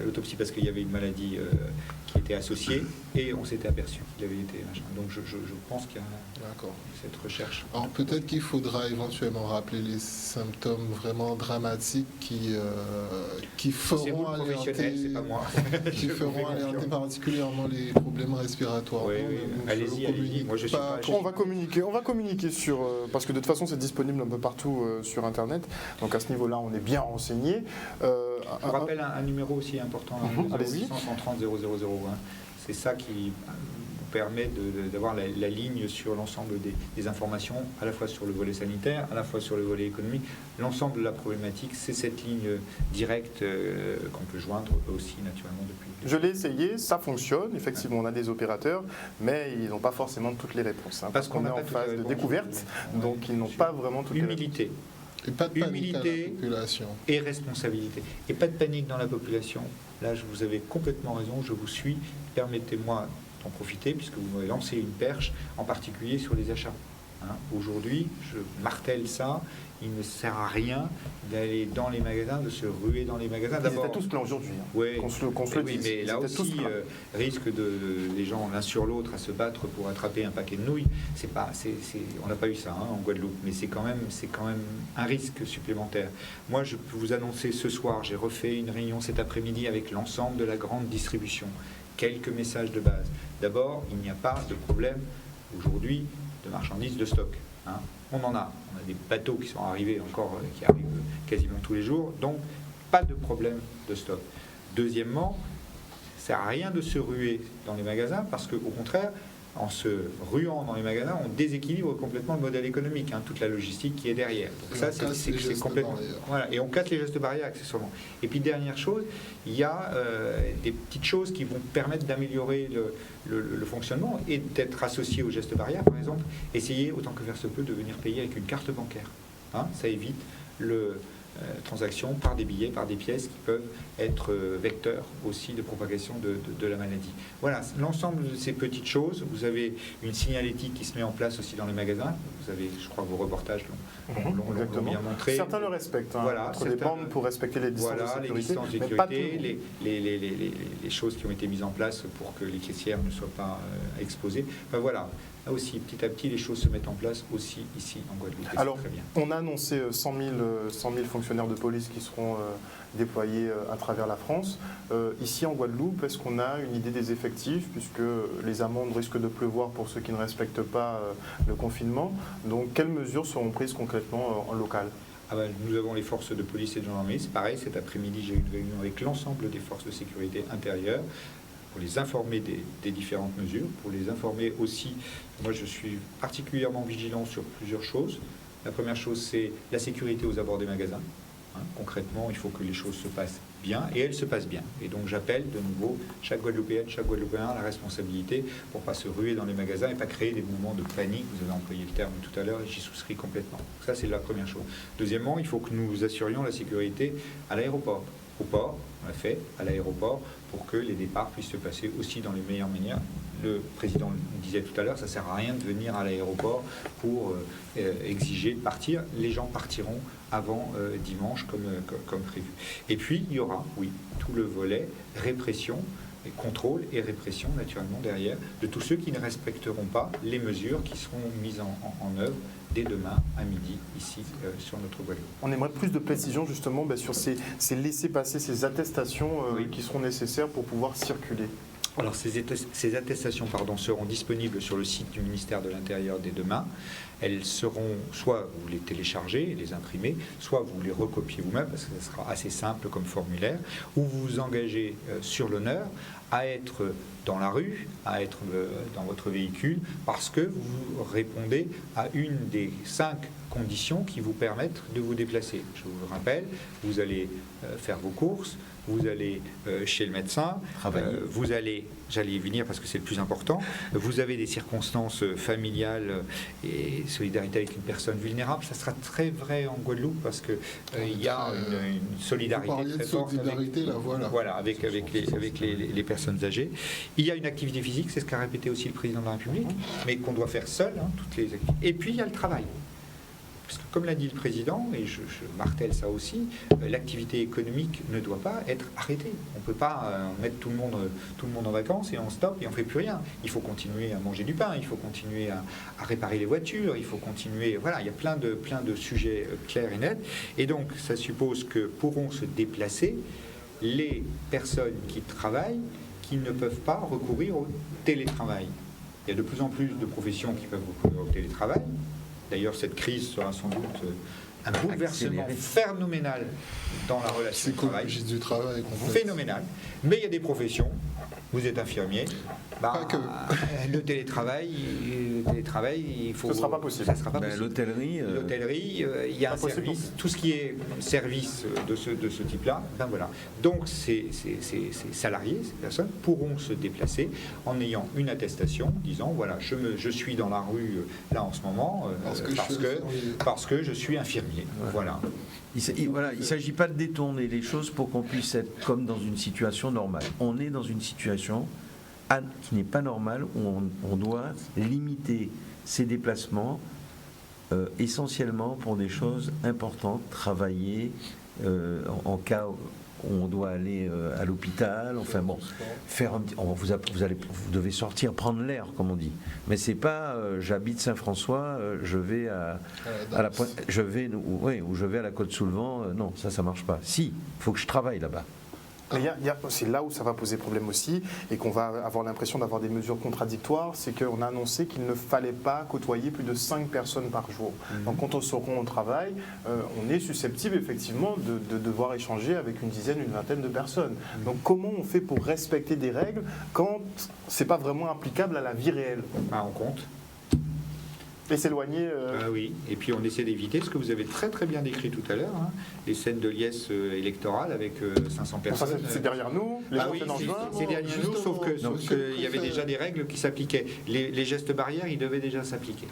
l'autopsie parce qu'il y avait une maladie qui était associée et on s'était aperçu qu'il avait été machin. Donc je pense qu'il y a cette recherche. Alors peut-être qu'il faudra éventuellement rappeler les symptômes vraiment dramatiques qui feront alerter, c'est pas moi. qui feront alerter particulièrement les problèmes respiratoires. Oui, oui. Allez-y. Moi je suis pas. On va communiquer sur parce que de toute façon c'est disponible un peu partout sur internet. Donc à ce niveau-là, on est bien renseigné. Je rappelle un numéro aussi important, 0630 0001. C'est ça qui vous permet d'avoir la ligne sur l'ensemble des informations, à la fois sur le volet sanitaire, à la fois sur le volet économique. L'ensemble de la problématique, c'est cette ligne directe qu'on peut joindre aussi naturellement depuis. Je l'ai essayé, ça fonctionne. Effectivement, on a des opérateurs, mais ils n'ont pas forcément toutes les réponses. Parce qu'on est en phase de découverte, donc ils n'ont pas vraiment toutes les réponses. Et pas de panique dans la population. Et responsabilité. Et pas de panique dans la population. Là, vous avez complètement raison, je vous suis. Permettez-moi d'en profiter, puisque vous m'avez lancé une perche, en particulier sur les achats. Aujourd'hui, je martèle ça, il ne sert à rien d'aller dans les magasins, de se ruer dans les magasins. Ils étaient tous pleins aujourd'hui. Oui, oui, mais là aussi, risque les gens l'un sur l'autre à se battre pour attraper un paquet de nouilles. On n'a pas eu ça en Guadeloupe, mais c'est quand même un risque supplémentaire. Moi, je peux vous annoncer ce soir, j'ai refait une réunion cet après-midi avec l'ensemble de la grande distribution. Quelques messages de base. D'abord, il n'y a pas de problème aujourd'hui de marchandises de stock. On en a. On a des bateaux qui sont arrivés encore, qui arrivent quasiment tous les jours. Donc, pas de problème de stock. Deuxièmement, ça ne sert à rien de se ruer dans les magasins parce qu'au contraire, en se ruant dans les magasins, on déséquilibre complètement le modèle économique, toute la logistique qui est derrière. Donc ça, c'est complètement. Voilà, et on casse les gestes barrières accessoirement. Et puis dernière chose, il y a des petites choses qui vont permettre d'améliorer le fonctionnement et d'être associé aux gestes barrières. Par exemple, essayer autant que faire se peut de venir payer avec une carte bancaire. Ça évite transactions par des billets, par des pièces qui peuvent être vecteurs aussi de propagation de la maladie. Voilà, l'ensemble de ces petites choses. Vous avez une signalétique qui se met en place aussi dans les magasins. Vous avez, je crois, vos reportages l'ont bien montré. Certains le respectent. Voilà, des bornes pour respecter les distances de sécurité. Les distances de sécurité, les choses qui ont été mises en place pour que les caissières ne soient pas exposées. Enfin, voilà. Là aussi, petit à petit, les choses se mettent en place aussi ici en Guadeloupe. Alors, on a annoncé 100 000 fonctionnaires de police qui seront déployés à travers la France. Ici en Guadeloupe, est-ce qu'on a une idée des effectifs, puisque les amendes risquent de pleuvoir pour ceux qui ne respectent pas le confinement. Donc, quelles mesures seront prises concrètement en local ? Nous avons les forces de police et de gendarmerie. C'est pareil, cet après-midi, j'ai eu une réunion avec l'ensemble des forces de sécurité intérieure pour les informer des différentes mesures, pour les informer aussi. Moi, je suis particulièrement vigilant sur plusieurs choses. La première chose, c'est la sécurité aux abords des magasins. Concrètement, il faut que les choses se passent bien, et elles se passent bien. Et donc, j'appelle de nouveau chaque Guadeloupéenne, chaque Guadeloupéen à la responsabilité pour ne pas se ruer dans les magasins et pas créer des mouvements de panique. Vous avez employé le terme tout à l'heure et j'y souscris complètement. Ça, c'est la première chose. Deuxièmement, il faut que nous assurions la sécurité à l'aéroport. Au port, on l'a fait, à l'aéroport, pour que les départs puissent se passer aussi dans les meilleures manières. Le président le disait tout à l'heure, ça ne sert à rien de venir à l'aéroport pour exiger de partir. Les gens partiront avant dimanche comme prévu. Et puis, il y aura, oui, tout le volet répression, et contrôle et répression, naturellement, derrière, de tous ceux qui ne respecteront pas les mesures qui seront mises en œuvre dès demain à midi, ici, sur notre Guadeloupe. On aimerait plus de précision, justement, sur ces laissez-passer, ces attestations qui seront nécessaires pour pouvoir circuler. Alors, ces attestations seront disponibles sur le site du ministère de l'Intérieur dès demain. Elles seront, soit vous les téléchargez et les imprimez, soit vous les recopiez vous-même, parce que ce sera assez simple comme formulaire, ou vous vous engagez sur l'honneur à être dans la rue, à être dans votre véhicule, parce que vous répondez à une des 5 conditions qui vous permettent de vous déplacer. Je vous le rappelle, vous allez faire vos courses, vous allez chez le médecin, vous allez, j'allais y venir parce que c'est le plus important, vous avez des circonstances familiales et solidarité avec une personne vulnérable. Ça sera très vrai en Guadeloupe parce qu'il y a une solidarité très forte avec les personnes âgées. Il y a une activité physique, c'est ce qu'a répété aussi le président de la République, mais qu'on doit faire seul, toutes les activités. Et puis il y a le travail. Parce que comme l'a dit le président, et je martèle ça aussi, l'activité économique ne doit pas être arrêtée. On ne peut pas mettre tout le monde en vacances et on stoppe et on ne fait plus rien. Il faut continuer à manger du pain, il faut continuer à réparer les voitures, il faut continuer... Voilà, il y a plein de sujets clairs et nets. Et donc, ça suppose que pourront se déplacer les personnes qui travaillent, qui ne peuvent pas recourir au télétravail. Il y a de plus en plus de professions qui peuvent recourir au télétravail. D'ailleurs, cette crise sera sans doute un bouleversement phénoménal dans la relation de travail. Du travail phénoménal. Mais il y a des professions, vous êtes infirmier, pas que. Le télétravail, il faut... Ce ne sera pas possible. Ça sera pas possible. L'hôtellerie, il y a un service, tout ce qui est service de ce type-là, ben voilà. Donc ces salariés, ces personnes pourront se déplacer en ayant une attestation disant voilà, je suis dans la rue là en ce moment parce que je suis infirmier. Ouais. Voilà. Il ne s'agit pas de détourner les choses pour qu'on puisse être comme dans une situation normale. On est dans une situation qui n'est pas normale, où on doit limiter ses déplacements essentiellement pour des choses importantes, travailler en cas où on doit aller à l'hôpital, enfin bon, faire vous devez sortir, prendre l'air, comme on dit. Mais c'est pas j'habite Saint-François, je vais à la Pointe, je vais à la Côte-sous-le-Vent, non, ça marche pas. Si, il faut que je travaille là-bas. C'est là où ça va poser problème aussi et qu'on va avoir l'impression d'avoir des mesures contradictoires, c'est qu'on a annoncé qu'il ne fallait pas côtoyer plus de 5 personnes par jour. Donc quand on se rend au travail, on est susceptible effectivement de devoir échanger avec une dizaine, une vingtaine de personnes. Donc comment on fait pour respecter des règles quand c'est pas vraiment applicable à la vie réelle? On compte. Et s'éloigner. Oui, et puis on essaie d'éviter ce que vous avez très très bien décrit tout à l'heure, les scènes de liesse électorale avec 500 personnes. C'est derrière nous, les gens en juin. C'est derrière nous, sauf qu'il y avait déjà des règles qui s'appliquaient. Les gestes barrières, ils devaient déjà s'appliquer.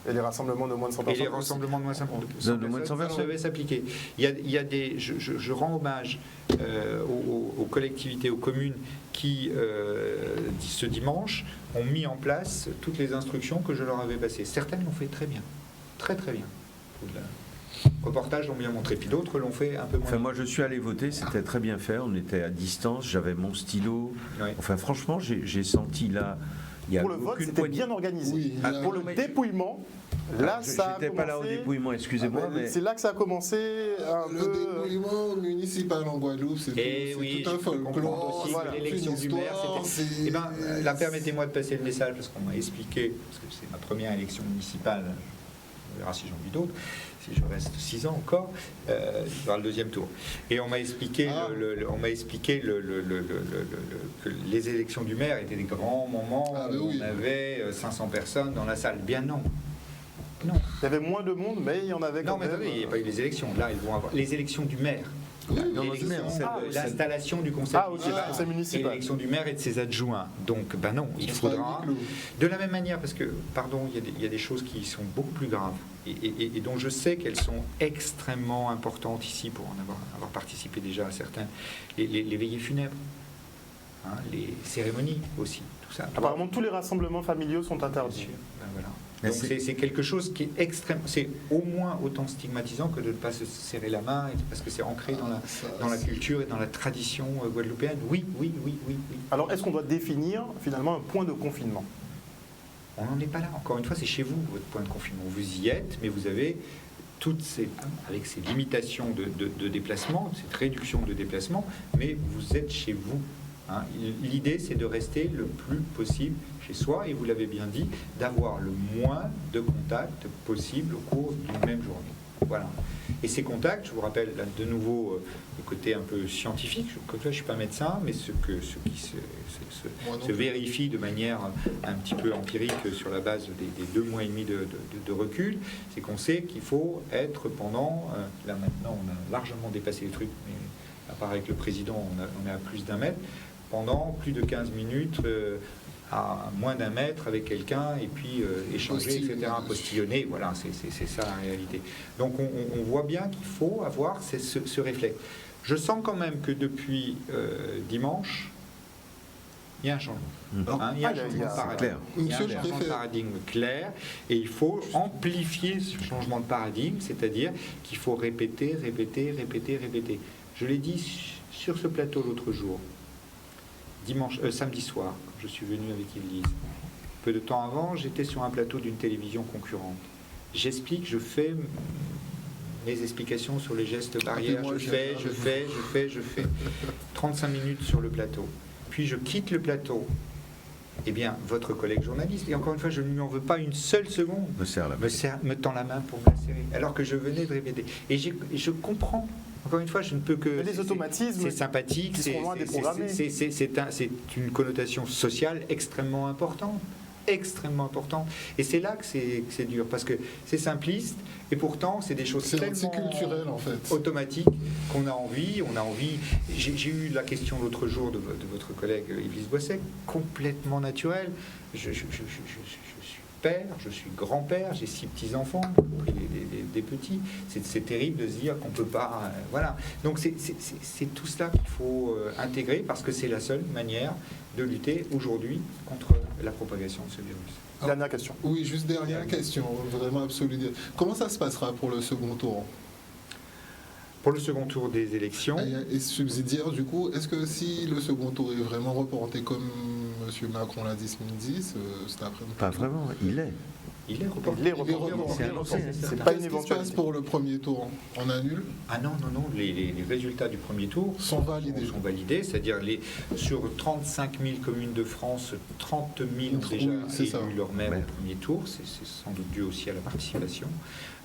Et les rassemblements de moins de 100 personnes. Et les rassemblements de moins de 100 personnes devaient s'appliquer. Je rends hommage aux collectivités, aux communes qui, ce dimanche, ont mis en place toutes les instructions que je leur avais passées. Certaines l'ont fait très bien. Très très bien. Les reportages l'ont bien montré, puis d'autres l'ont fait un peu moins. Enfin, moi je suis allé voter, c'était très bien fait, on était à distance, j'avais mon stylo. Oui. Enfin franchement, j'ai senti là... Pour le vote, c'était bien organisé. Oui, pour le dépouillement, là, ça a commencé... J'étais pas là au dépouillement, excusez-moi. Mais... C'est là que ça a commencé un le peu... Le dépouillement municipal en Guadeloupe, c'est tout un folklore. Aussi voilà. L'élection du maire, c'était... Là, permettez-moi de passer le message, parce qu'on m'a expliqué, parce que c'est ma première élection municipale, on verra si j'en vis d'autres, si je reste 6 ans encore, il y aura le deuxième tour. Et on m'a expliqué, que les élections du maire étaient des grands moments où on avait 500 personnes dans la salle. Bien non. Non. Il y avait moins de monde, mais il y en avait quand même. Non, mais il n'y a pas eu les élections. Là, ils vont avoir les élections du maire. L'installation du conseil municipal, l'élection du maire et de ses adjoints. Donc, non, il faudra... De la même manière, parce que, pardon, il y a des choses qui sont beaucoup plus graves et dont je sais qu'elles sont extrêmement importantes ici pour en avoir participé déjà à certains. Les veillées funèbres, les cérémonies aussi, tout ça. Apparemment, tous les rassemblements familiaux sont interdits. Voilà. Donc c'est quelque chose qui est extrême, c'est au moins autant stigmatisant que de ne pas se serrer la main, parce que c'est ancré dans la culture et dans la tradition guadeloupéenne. Oui. Alors est-ce qu'on doit définir finalement un point de confinement? On n'en est pas là. Encore une fois, c'est chez vous votre point de confinement. Vous y êtes, mais vous avez avec ces limitations de déplacement, cette réduction de déplacement, mais vous êtes chez vous. L'idée, c'est de rester le plus possible chez soi, et vous l'avez bien dit, d'avoir le moins de contacts possible au cours d'une même journée. Voilà. Et ces contacts, je vous rappelle là, de nouveau le côté un peu scientifique, je ne suis pas médecin, mais ce qui se vérifie de manière un petit peu empirique sur la base des 2 mois et demi de recul, c'est qu'on sait qu'il faut être pendant, là maintenant on a largement dépassé les trucs, mais à part avec le président on est à plus d'1 mètre, pendant plus de 15 minutes à moins d'1 mètre avec quelqu'un et puis échanger, etc., postillonner, voilà, c'est ça la réalité. Donc on voit bien qu'il faut avoir ce réflexe. Je sens quand même que depuis dimanche, Il y a un changement. Alors, Hein, il y a un il y a- changement de paradigme. clair. Il y a un Monsieur le changement de préfet. paradigme clair et il faut amplifier ce changement de paradigme, c'est-à-dire qu'il faut répéter. Je l'ai dit sur ce plateau l'autre jour, samedi soir, quand je suis venu avec Église. Peu de temps avant, j'étais sur un plateau d'une télévision concurrente. J'explique, je fais mes explications sur les gestes barrières, Appelez-moi, je fais. 35 minutes sur le plateau. Puis je quitte le plateau. Eh bien, votre collègue journaliste, et encore une fois, je ne lui en veux pas une seule seconde, Me serre la me tend la main pour me la serrer, alors que je venais de répéter. Et je comprends. Encore une fois, je ne peux que... Mais les automatismes c'est sympathique, qui seront loin d'être programmés. c'est une connotation sociale extrêmement importante. Et c'est là que c'est dur, parce que c'est simpliste, et pourtant, c'est des choses C'est tellement anticulturel, en fait. automatiques qu'on a envie. J'ai eu la question l'autre jour de votre collègue Église Boisset, complètement naturelle. Je suis père, je suis grand-père, j'ai 6 petits-enfants, des petits. C'est terrible de se dire qu'on ne peut pas... voilà. Donc c'est tout cela qu'il faut intégrer, parce que c'est la seule manière de lutter aujourd'hui contre la propagation de ce virus. Dernière question. Oui, juste dernière question, vraiment absolue. Comment ça se passera pour le second tour? Pour le second tour des élections... Et subsidiaire, du coup, est-ce que si le second tour est vraiment reporté comme M. Macron l'a dit ce midi, cet après-midi? Pas vraiment, il est. Il est reporté. Il est reporté. C'est annoncé. C'est Qu'est-ce pas une qui se éventualité. passe pour le premier tour? On annule? Ah non, les résultats du premier tour Sont validés. sont validés, c'est-à-dire sur 35 000 communes de France, 30 000 ont déjà Oui, c'est ça. élu leur maire Ouais. au premier tour, c'est sans doute dû aussi à la participation.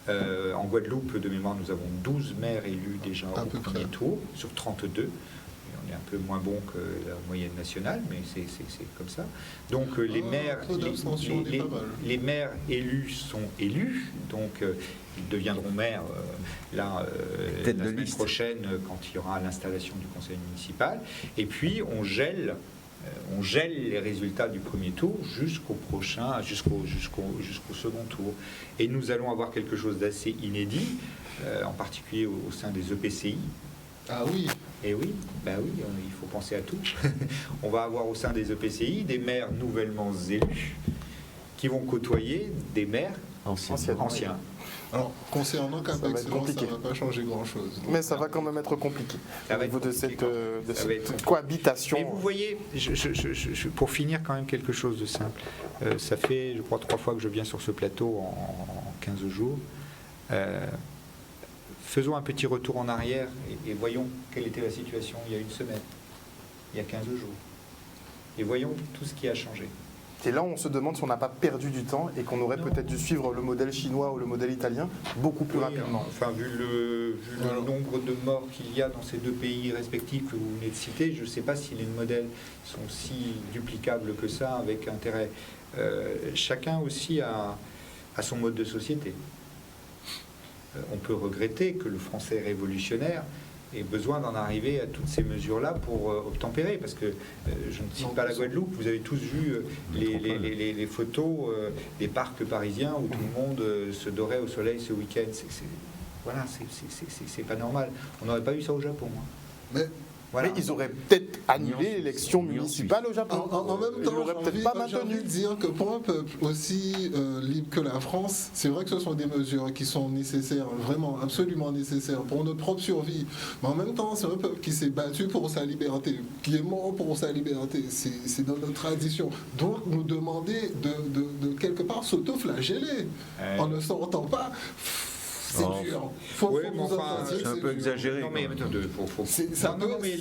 En Guadeloupe, de mémoire, nous avons 12 maires élus déjà À au peu premier près. tour, sur 32. Et on est un peu moins bon que la moyenne nationale, mais c'est comme ça. Donc les Ah, maires, taux d'abstention, on est pas mal. les maires élus sont élus, donc ils deviendront maires la Tête de semaine liste. prochaine quand il y aura l'installation du conseil municipal. Et puis on gèle les résultats du premier tour jusqu'au second tour. Et nous allons avoir quelque chose d'assez inédit, en particulier au sein des EPCI. Ah oui, Et oui, il faut penser à tout. On va avoir au sein des EPCI des maires nouvellement élus qui vont côtoyer des maires anciens. alors concernant va CAPEX, être ça compliqué. ne va pas changer grand-chose. Mais ça va quand même être compliqué Ça au va niveau être de cette, compliqué. Ça va être compliqué. cohabitation. Mais vous voyez, pour finir quand même quelque chose de simple. Ça fait, je crois, 3 fois que je viens sur ce plateau en 15 jours. Faisons un petit retour en arrière et voyons quelle était la situation il y a une semaine, il y a 15 jours. Et voyons tout ce qui a changé. Et là, on se demande si on n'a pas perdu du temps et qu'on aurait Non. peut-être dû suivre le modèle chinois ou le modèle italien beaucoup plus Oui, rapidement. enfin, vu le nombre de morts qu'il y a dans ces 2 pays respectifs que vous venez de citer, je ne sais pas si les modèles sont si duplicables que ça avec intérêt. Chacun aussi a son mode de société. On peut regretter que le français révolutionnaire ait besoin d'en arriver à toutes ces mesures-là pour obtempérer, parce que je ne cite pas la Guadeloupe, vous avez tous vu les photos des parcs parisiens où tout le monde se dorait au soleil ce week-end. Voilà, c'est pas normal. On n'aurait pas eu ça au Japon. Hein. Mais Voilà. Mais ils auraient peut-être annulé Ni en Suisse, l'élection ni en municipale au Japon. en même Ils temps, l'auraient peut-être pas j'ai envie maintenu. de dire que pour un peuple aussi libre que la France, c'est vrai que ce sont des mesures qui sont nécessaires, vraiment absolument nécessaires pour notre propre survie. Mais en même temps, c'est un peuple qui s'est battu pour sa liberté, qui est mort pour sa liberté. C'est dans notre tradition. Donc, nous demander de quelque part s'auto-flageller en ne sortant pas. C'est Oh. dur. Faut Ouais, mais nous enfin, entendre dire c'est que un peu dur. exagéré. Non, mais attendez, faut... Ça Non, peut- mais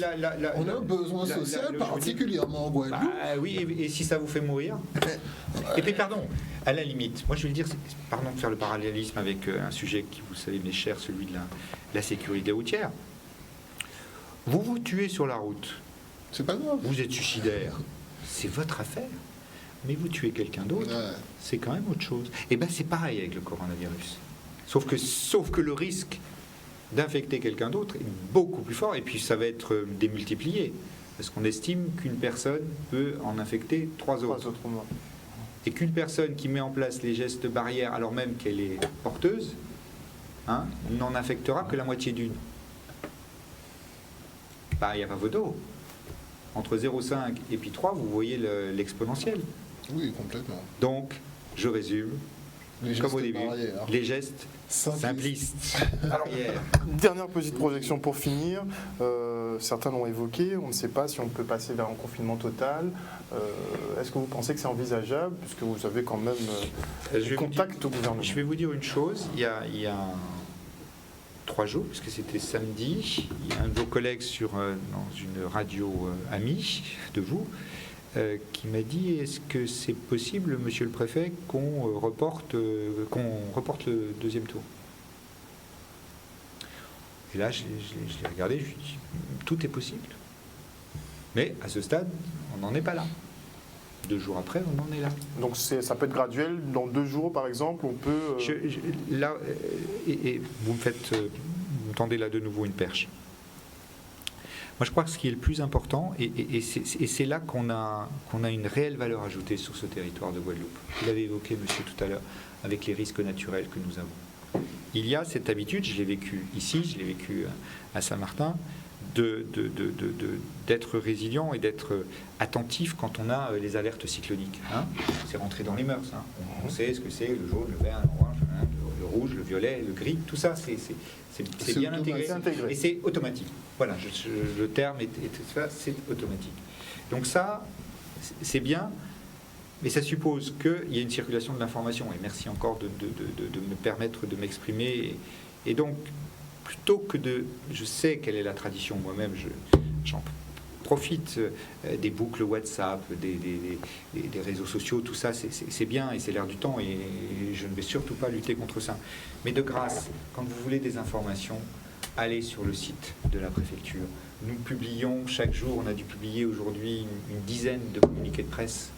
On a un besoin social particulièrement en Guadeloupe. Bah, oui, et si ça vous fait mourir. Et puis, pardon, à la limite, moi je vais le dire, pardon de faire le parallélisme avec un sujet qui, vous savez, m'est cher, celui de la sécurité routière. Vous vous tuez sur la route, C'est pas grave. vous êtes suicidaire, c'est votre affaire. Mais vous tuez quelqu'un d'autre, Ouais. c'est quand même autre chose. Et bien c'est pareil avec le coronavirus. Sauf que le risque d'infecter quelqu'un d'autre est beaucoup plus fort, et puis ça va être démultiplié. Parce qu'on estime qu'une personne peut en infecter 3 autres. Et qu'une personne qui met en place les gestes barrières alors même qu'elle est porteuse, n'en infectera que la moitié d'une. Bah, il n'y a pas photo. entre 0,5 et puis 3, vous voyez l'exponentielle. Oui, complètement. Donc, je résume, Les comme au gestes début, barrières. les gestes simplistes. Barrières. Dernière petite projection pour finir. Certains l'ont évoqué. On ne sait pas si on peut passer vers un confinement total. Est-ce que vous pensez que c'est envisageable, puisque vous avez quand même des contacts au gouvernement? Je vais vous dire une chose. Il y a 3 jours, puisque c'était samedi, il y a un de vos collègues dans une radio amie de vous qui m'a dit: est-ce que c'est possible, monsieur le préfet, qu'on reporte le deuxième tour? Et là, je l'ai regardé, je lui ai dit: tout est possible. Mais à ce stade, on n'en est pas là. 2 jours après, on en est là. Donc ça peut être graduel. Dans 2 jours, par exemple, on peut... Là, et vous me tendez là de nouveau une perche. Moi, je crois que ce qui est le plus important, et c'est là qu'on a une réelle valeur ajoutée sur ce territoire de Guadeloupe. Vous l'avez évoqué, monsieur, tout à l'heure, avec les risques naturels que nous avons. Il y a cette habitude, je l'ai vécu ici, je l'ai vécu à Saint-Martin, d'être résilient et d'être attentif quand on a les alertes cycloniques. Hein. C'est rentré dans les mœurs. Hein. On sait ce que c'est, le jaune, le vert, l'orange, le rouge, le violet, le gris, tout ça, c'est bien intégré. Et c'est automatique. Voilà, le terme c'est automatique. Donc ça, c'est bien, mais ça suppose qu'il y ait une circulation de l'information. Et merci encore de me permettre de m'exprimer. Et donc, plutôt que je sais quelle est la tradition moi-même, j'en profite des boucles WhatsApp, des réseaux sociaux, tout ça, c'est bien et c'est l'air du temps et je ne vais surtout pas lutter contre ça. Mais de grâce, quand vous voulez des informations, allez sur le site de la préfecture. Nous publions chaque jour, on a dû publier aujourd'hui une dizaine de communiqués de presse.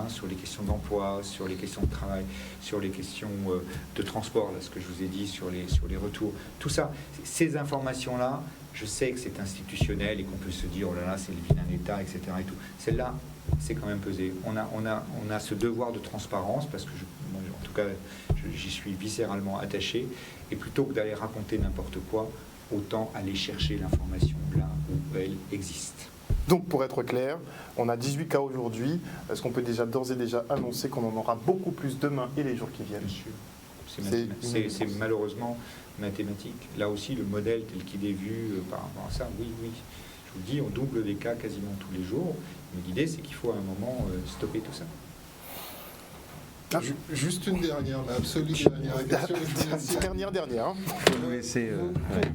Sur les questions d'emploi, sur les questions de travail, sur les questions de transport, là, ce que je vous ai dit, sur les retours. Tout ça, ces informations-là, je sais que c'est institutionnel et qu'on peut se dire, oh là là, c'est le vilain État, etc. Et tout. Celle-là, c'est quand même pesé. On a ce devoir de transparence, parce que, moi, en tout cas, j'y suis viscéralement attaché, et plutôt que d'aller raconter n'importe quoi, autant aller chercher l'information là où elle existe. Donc, pour être clair, on a 18 cas aujourd'hui. Est-ce qu'on peut d'ores et déjà annoncer qu'on en aura beaucoup plus demain et les jours qui viennent? Bien sûr. C'est malheureusement mathématique. Là aussi, le modèle tel qu'il est vu par rapport à ça, oui. Je vous dis, on double les cas quasiment tous les jours. Mais l'idée, c'est qu'il faut à un moment stopper tout ça. Juste une dernière, mais absolue dernière question. Dernière. Hein. Vous laisser,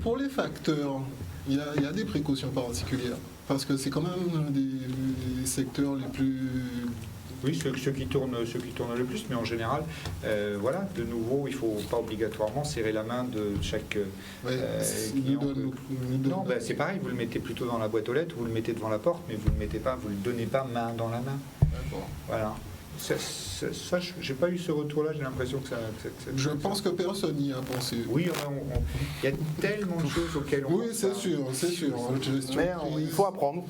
pour les facteurs, il y a des précautions particulières. Parce que c'est quand même un des secteurs les plus... Oui, ceux qui tournent le plus, mais en général, voilà, de nouveau, il ne faut pas obligatoirement serrer la main de chaque client. Non, c'est pareil, vous le mettez plutôt dans la boîte aux lettres, vous le mettez devant la porte, mais vous ne le donnez pas main dans la main. D'accord. Voilà. Ça, j'ai pas eu ce retour-là, j'ai l'impression que ça... Je pense que personne n'y a pensé. Oui, il y a tellement de choses auxquelles on... Oui, c'est sûr. Mais il faut apprendre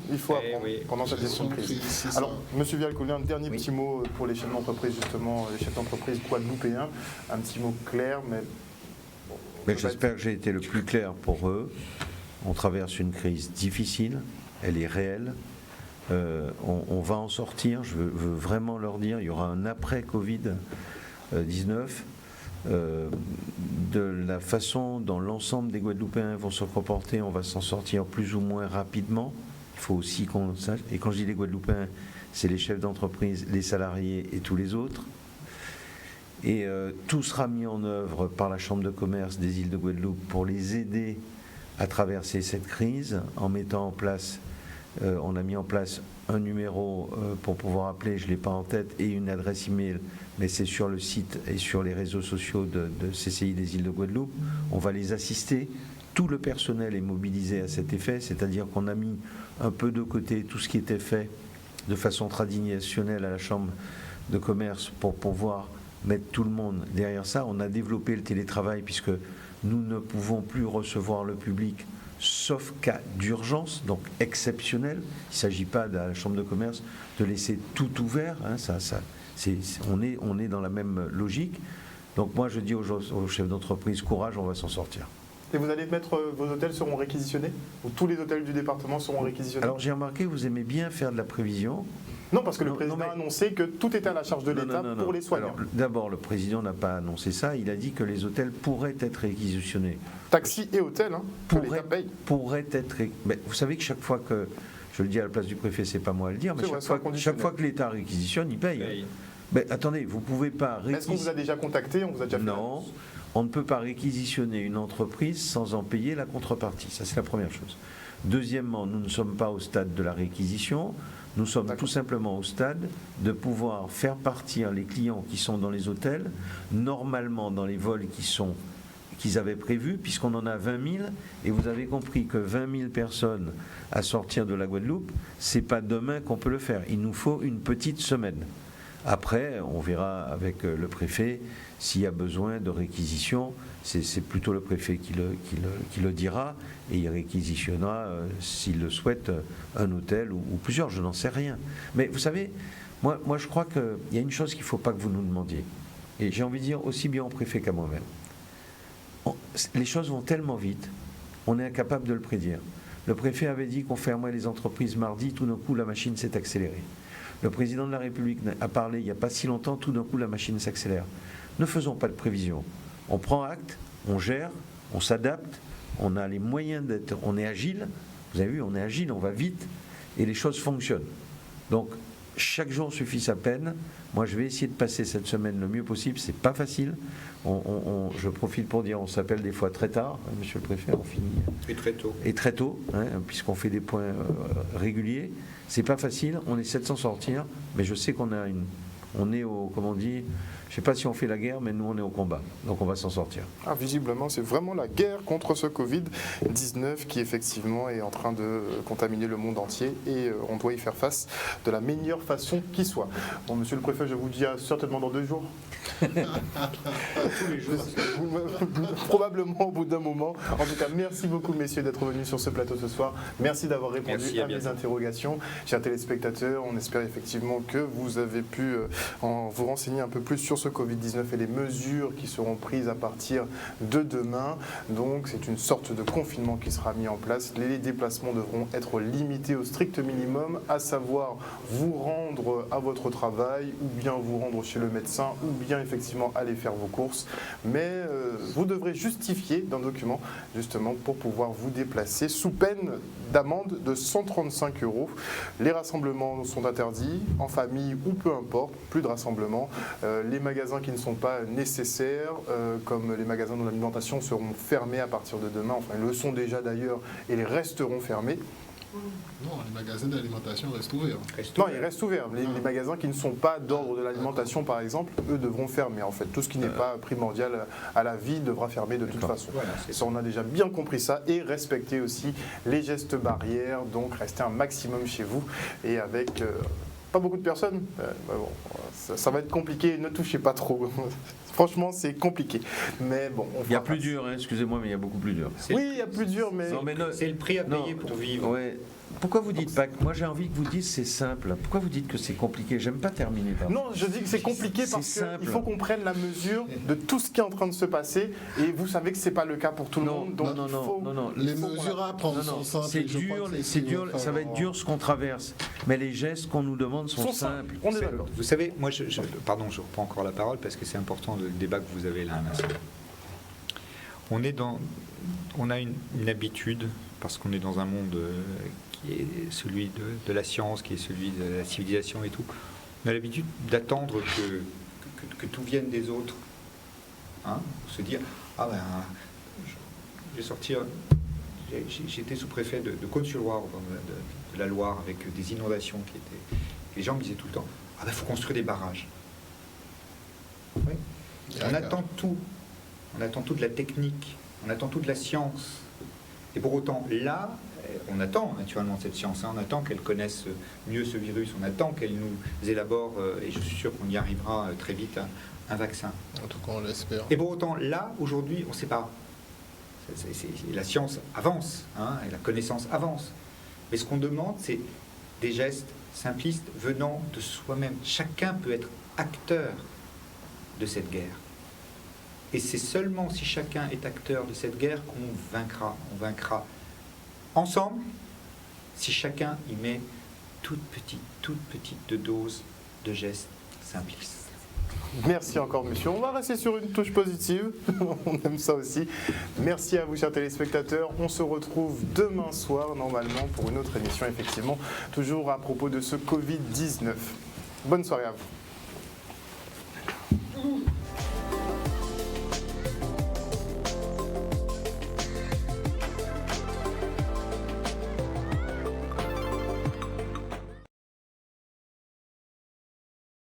pendant cette gestion de crise. Alors, monsieur Vial-Collet, un dernier petit mot pour les chefs d'entreprise, justement, les chefs d'entreprise guadeloupéens. Un petit mot clair, mais... Bon, mais j'espère que j'ai été le plus clair pour eux. On traverse une crise difficile, elle est réelle. On va en sortir, je veux vraiment leur dire, il y aura un après-Covid-19. De la façon dont l'ensemble des Guadeloupéens vont se comporter, on va s'en sortir plus ou moins rapidement. Il faut aussi qu'on sache, et quand je dis les Guadeloupéens, c'est les chefs d'entreprise, les salariés et tous les autres. Et tout sera mis en œuvre par la Chambre de commerce des îles de Guadeloupe pour les aider à traverser cette crise en mettant en place... on a mis en place un numéro pour pouvoir appeler, je ne l'ai pas en tête, et une adresse email, mais c'est sur le site et sur les réseaux sociaux de CCI des îles de Guadeloupe. On va les assister. Tout le personnel est mobilisé à cet effet, c'est-à-dire qu'on a mis un peu de côté tout ce qui était fait de façon traditionnelle à la Chambre de commerce pour pouvoir mettre tout le monde derrière ça. On a développé le télétravail puisque nous ne pouvons plus recevoir le public sauf cas d'urgence, donc exceptionnel. Il ne s'agit pas de la Chambre de commerce de laisser tout ouvert. Hein, on est dans la même logique. Donc moi, je dis aux chefs d'entreprise, courage, on va s'en sortir. Et vous allez mettre, vos hôtels seront réquisitionnés? Ou tous les hôtels du département seront réquisitionnés? Alors j'ai remarqué que vous aimez bien faire de la prévision. Non, parce que le Non, président non, mais- a annoncé que tout était à la charge de l'État pour les soignants. Alors, d'abord, le président n'a pas annoncé ça. Il a dit que les hôtels pourraient être réquisitionnés. Taxi et hôtel, hein, que l'État paye. Pourraient être. Mais vous savez que chaque fois que, je le dis à la place du préfet, c'est pas moi à le dire, mais C'est vrai, c'est inconditionnel. chaque fois que l'État réquisitionne, il paye. Paye. Mais attendez, vous pouvez pas Est-ce qu'on vous a déjà contacté? On vous a déjà fait Non, l'annonce? on ne peut pas réquisitionner une entreprise sans en payer la contrepartie. Ça, c'est la première chose. Deuxièmement, nous ne sommes pas au stade de la réquisition. Nous sommes D'accord. tout simplement au stade de pouvoir faire partir les clients qui sont dans les hôtels, normalement dans les vols qu'ils avaient prévus, puisqu'on en a 20 000, et vous avez compris que 20 000 personnes à sortir de la Guadeloupe, c'est pas demain qu'on peut le faire. Il nous faut une petite semaine. Après, on verra avec le préfet s'il y a besoin de réquisition. C'est plutôt le préfet qui le dira, et il réquisitionnera, s'il le souhaite, un hôtel ou plusieurs, je n'en sais rien. Mais vous savez, moi je crois qu'il y a une chose qu'il ne faut pas que vous nous demandiez, et j'ai envie de dire aussi bien au préfet qu'à moi-même. Les choses vont tellement vite, on est incapable de le prédire. Le préfet avait dit qu'on fermerait les entreprises mardi, tout d'un coup la machine s'est accélérée. Le président de la République a parlé il n'y a pas si longtemps, tout d'un coup la machine s'accélère. Ne faisons pas de prévision. On prend acte, on gère, on s'adapte, on a les moyens d'être, on est agile. Vous avez vu, on est agile, on va vite et les choses fonctionnent. Donc chaque jour suffit sa peine. Moi, je vais essayer de passer cette semaine le mieux possible. C'est pas facile. Je profite pour dire, on s'appelle des fois très tard, hein, Monsieur le Préfet, on finit. Et très tôt. Et très tôt, hein, puisqu'on fait des points réguliers. C'est pas facile. On essaie de s'en sortir, mais je sais on est au, comme on dit, je sais pas si on fait la guerre, mais nous on est au combat. Donc on va s'en sortir. Ah, visiblement, c'est vraiment la guerre contre ce Covid-19 qui effectivement est en train de contaminer le monde entier et on doit y faire face de la meilleure façon qui soit. Bon, monsieur le préfet, je vous dis certainement dans 2 jours. Tous les jours. Probablement au bout d'un moment. En tout cas, merci beaucoup messieurs d'être venus sur ce plateau ce soir. Merci d'avoir répondu Merci, à à mes bientôt. interrogations. Chers téléspectateurs, on espère effectivement que vous avez pu vous renseigner un peu plus sur ce Covid-19 et les mesures qui seront prises à partir de demain. Donc c'est une sorte de confinement qui sera mis en place. Les déplacements devront être limités au strict minimum, à savoir vous rendre à votre travail ou bien vous rendre chez le médecin ou bien effectivement aller faire vos courses. Mais vous devrez justifier d'un document justement pour pouvoir vous déplacer sous peine d'amende de 135 €. Les rassemblements sont interdits, en famille ou peu importe, plus de rassemblements. Les magasins qui ne sont pas nécessaires, comme les magasins dont l'alimentation seront fermés à partir de demain, enfin ils le sont déjà d'ailleurs et ils resteront fermés. Non, les magasins d'alimentation restent ouverts. Non, ils restent ouverts. Les magasins qui ne sont pas d'ordre de l'alimentation, par exemple, eux devront fermer. En fait, tout ce qui n'est pas primordial à la vie devra fermer de toute façon. Voilà, Ça, on a déjà bien compris ça et respecter aussi les gestes barrières. Donc, restez un maximum chez vous et avec pas beaucoup de personnes. Bon, ça va être compliqué. Ne touchez pas trop. Franchement, c'est compliqué. Mais bon, on Il y a fera plus face. dur, hein, excusez-moi, mais il y a beaucoup plus dur. Oui, il y a plus dur, mais Non, mais C'est le prix à payer non, pour vivre. Ouais. Pourquoi vous dites pas que moi j'ai envie que vous dites c'est simple. Pourquoi vous dites que c'est compliqué? J'aime pas terminer par. non, je dis que c'est compliqué C'est parce simple. qu'il faut qu'on prenne la mesure de tout ce qui est en train de se passer et vous savez que c'est pas le cas pour tout le Non, monde. Donc non, il non, faut- non, non. Les il faut qu'on mesures à prendre Non, non, sont simples. c'est et je crois dur, que c'est dur, ça va être favorable. dur ce qu'on traverse. Mais les gestes qu'on nous demande sont simples. On est d'accord. Vous savez, moi, pardon, je reprends encore la parole parce que c'est important le débat que vous avez là. On a une habitude, parce qu'on est dans un monde qui est celui de la science, qui est celui de la civilisation et tout. On a l'habitude d'attendre que tout vienne des autres. Hein, pour se dire, ah ben, je vais sortir. J'étais sous-préfet de Côte-sur-Loire, de la Loire, avec des inondations qui étaient. Les gens me disaient tout le temps, ah ben, il faut construire des barrages. Oui. On D'accord. attend tout. On attend tout de la technique, on attend tout de la science. Et pour autant, là, on attend naturellement cette science, hein, on attend qu'elle connaisse mieux ce virus, on attend qu'elle nous élabore, et je suis sûr qu'on y arrivera très vite, un vaccin. En tout cas, on l'espère. Et pour autant, là, aujourd'hui, on ne sait pas. La science avance, hein, et la connaissance avance. Mais ce qu'on demande, c'est des gestes simplistes venant de soi-même. Chacun peut être acteur de cette guerre. Et c'est seulement si chacun est acteur de cette guerre qu'on vaincra. On vaincra ensemble si chacun y met toute petite dose de gestes simplistes. Merci encore, monsieur. On va rester sur une touche positive. On aime ça aussi. Merci à vous, chers téléspectateurs. On se retrouve demain soir, normalement, pour une autre émission, effectivement, toujours à propos de ce Covid-19. Bonne soirée à vous.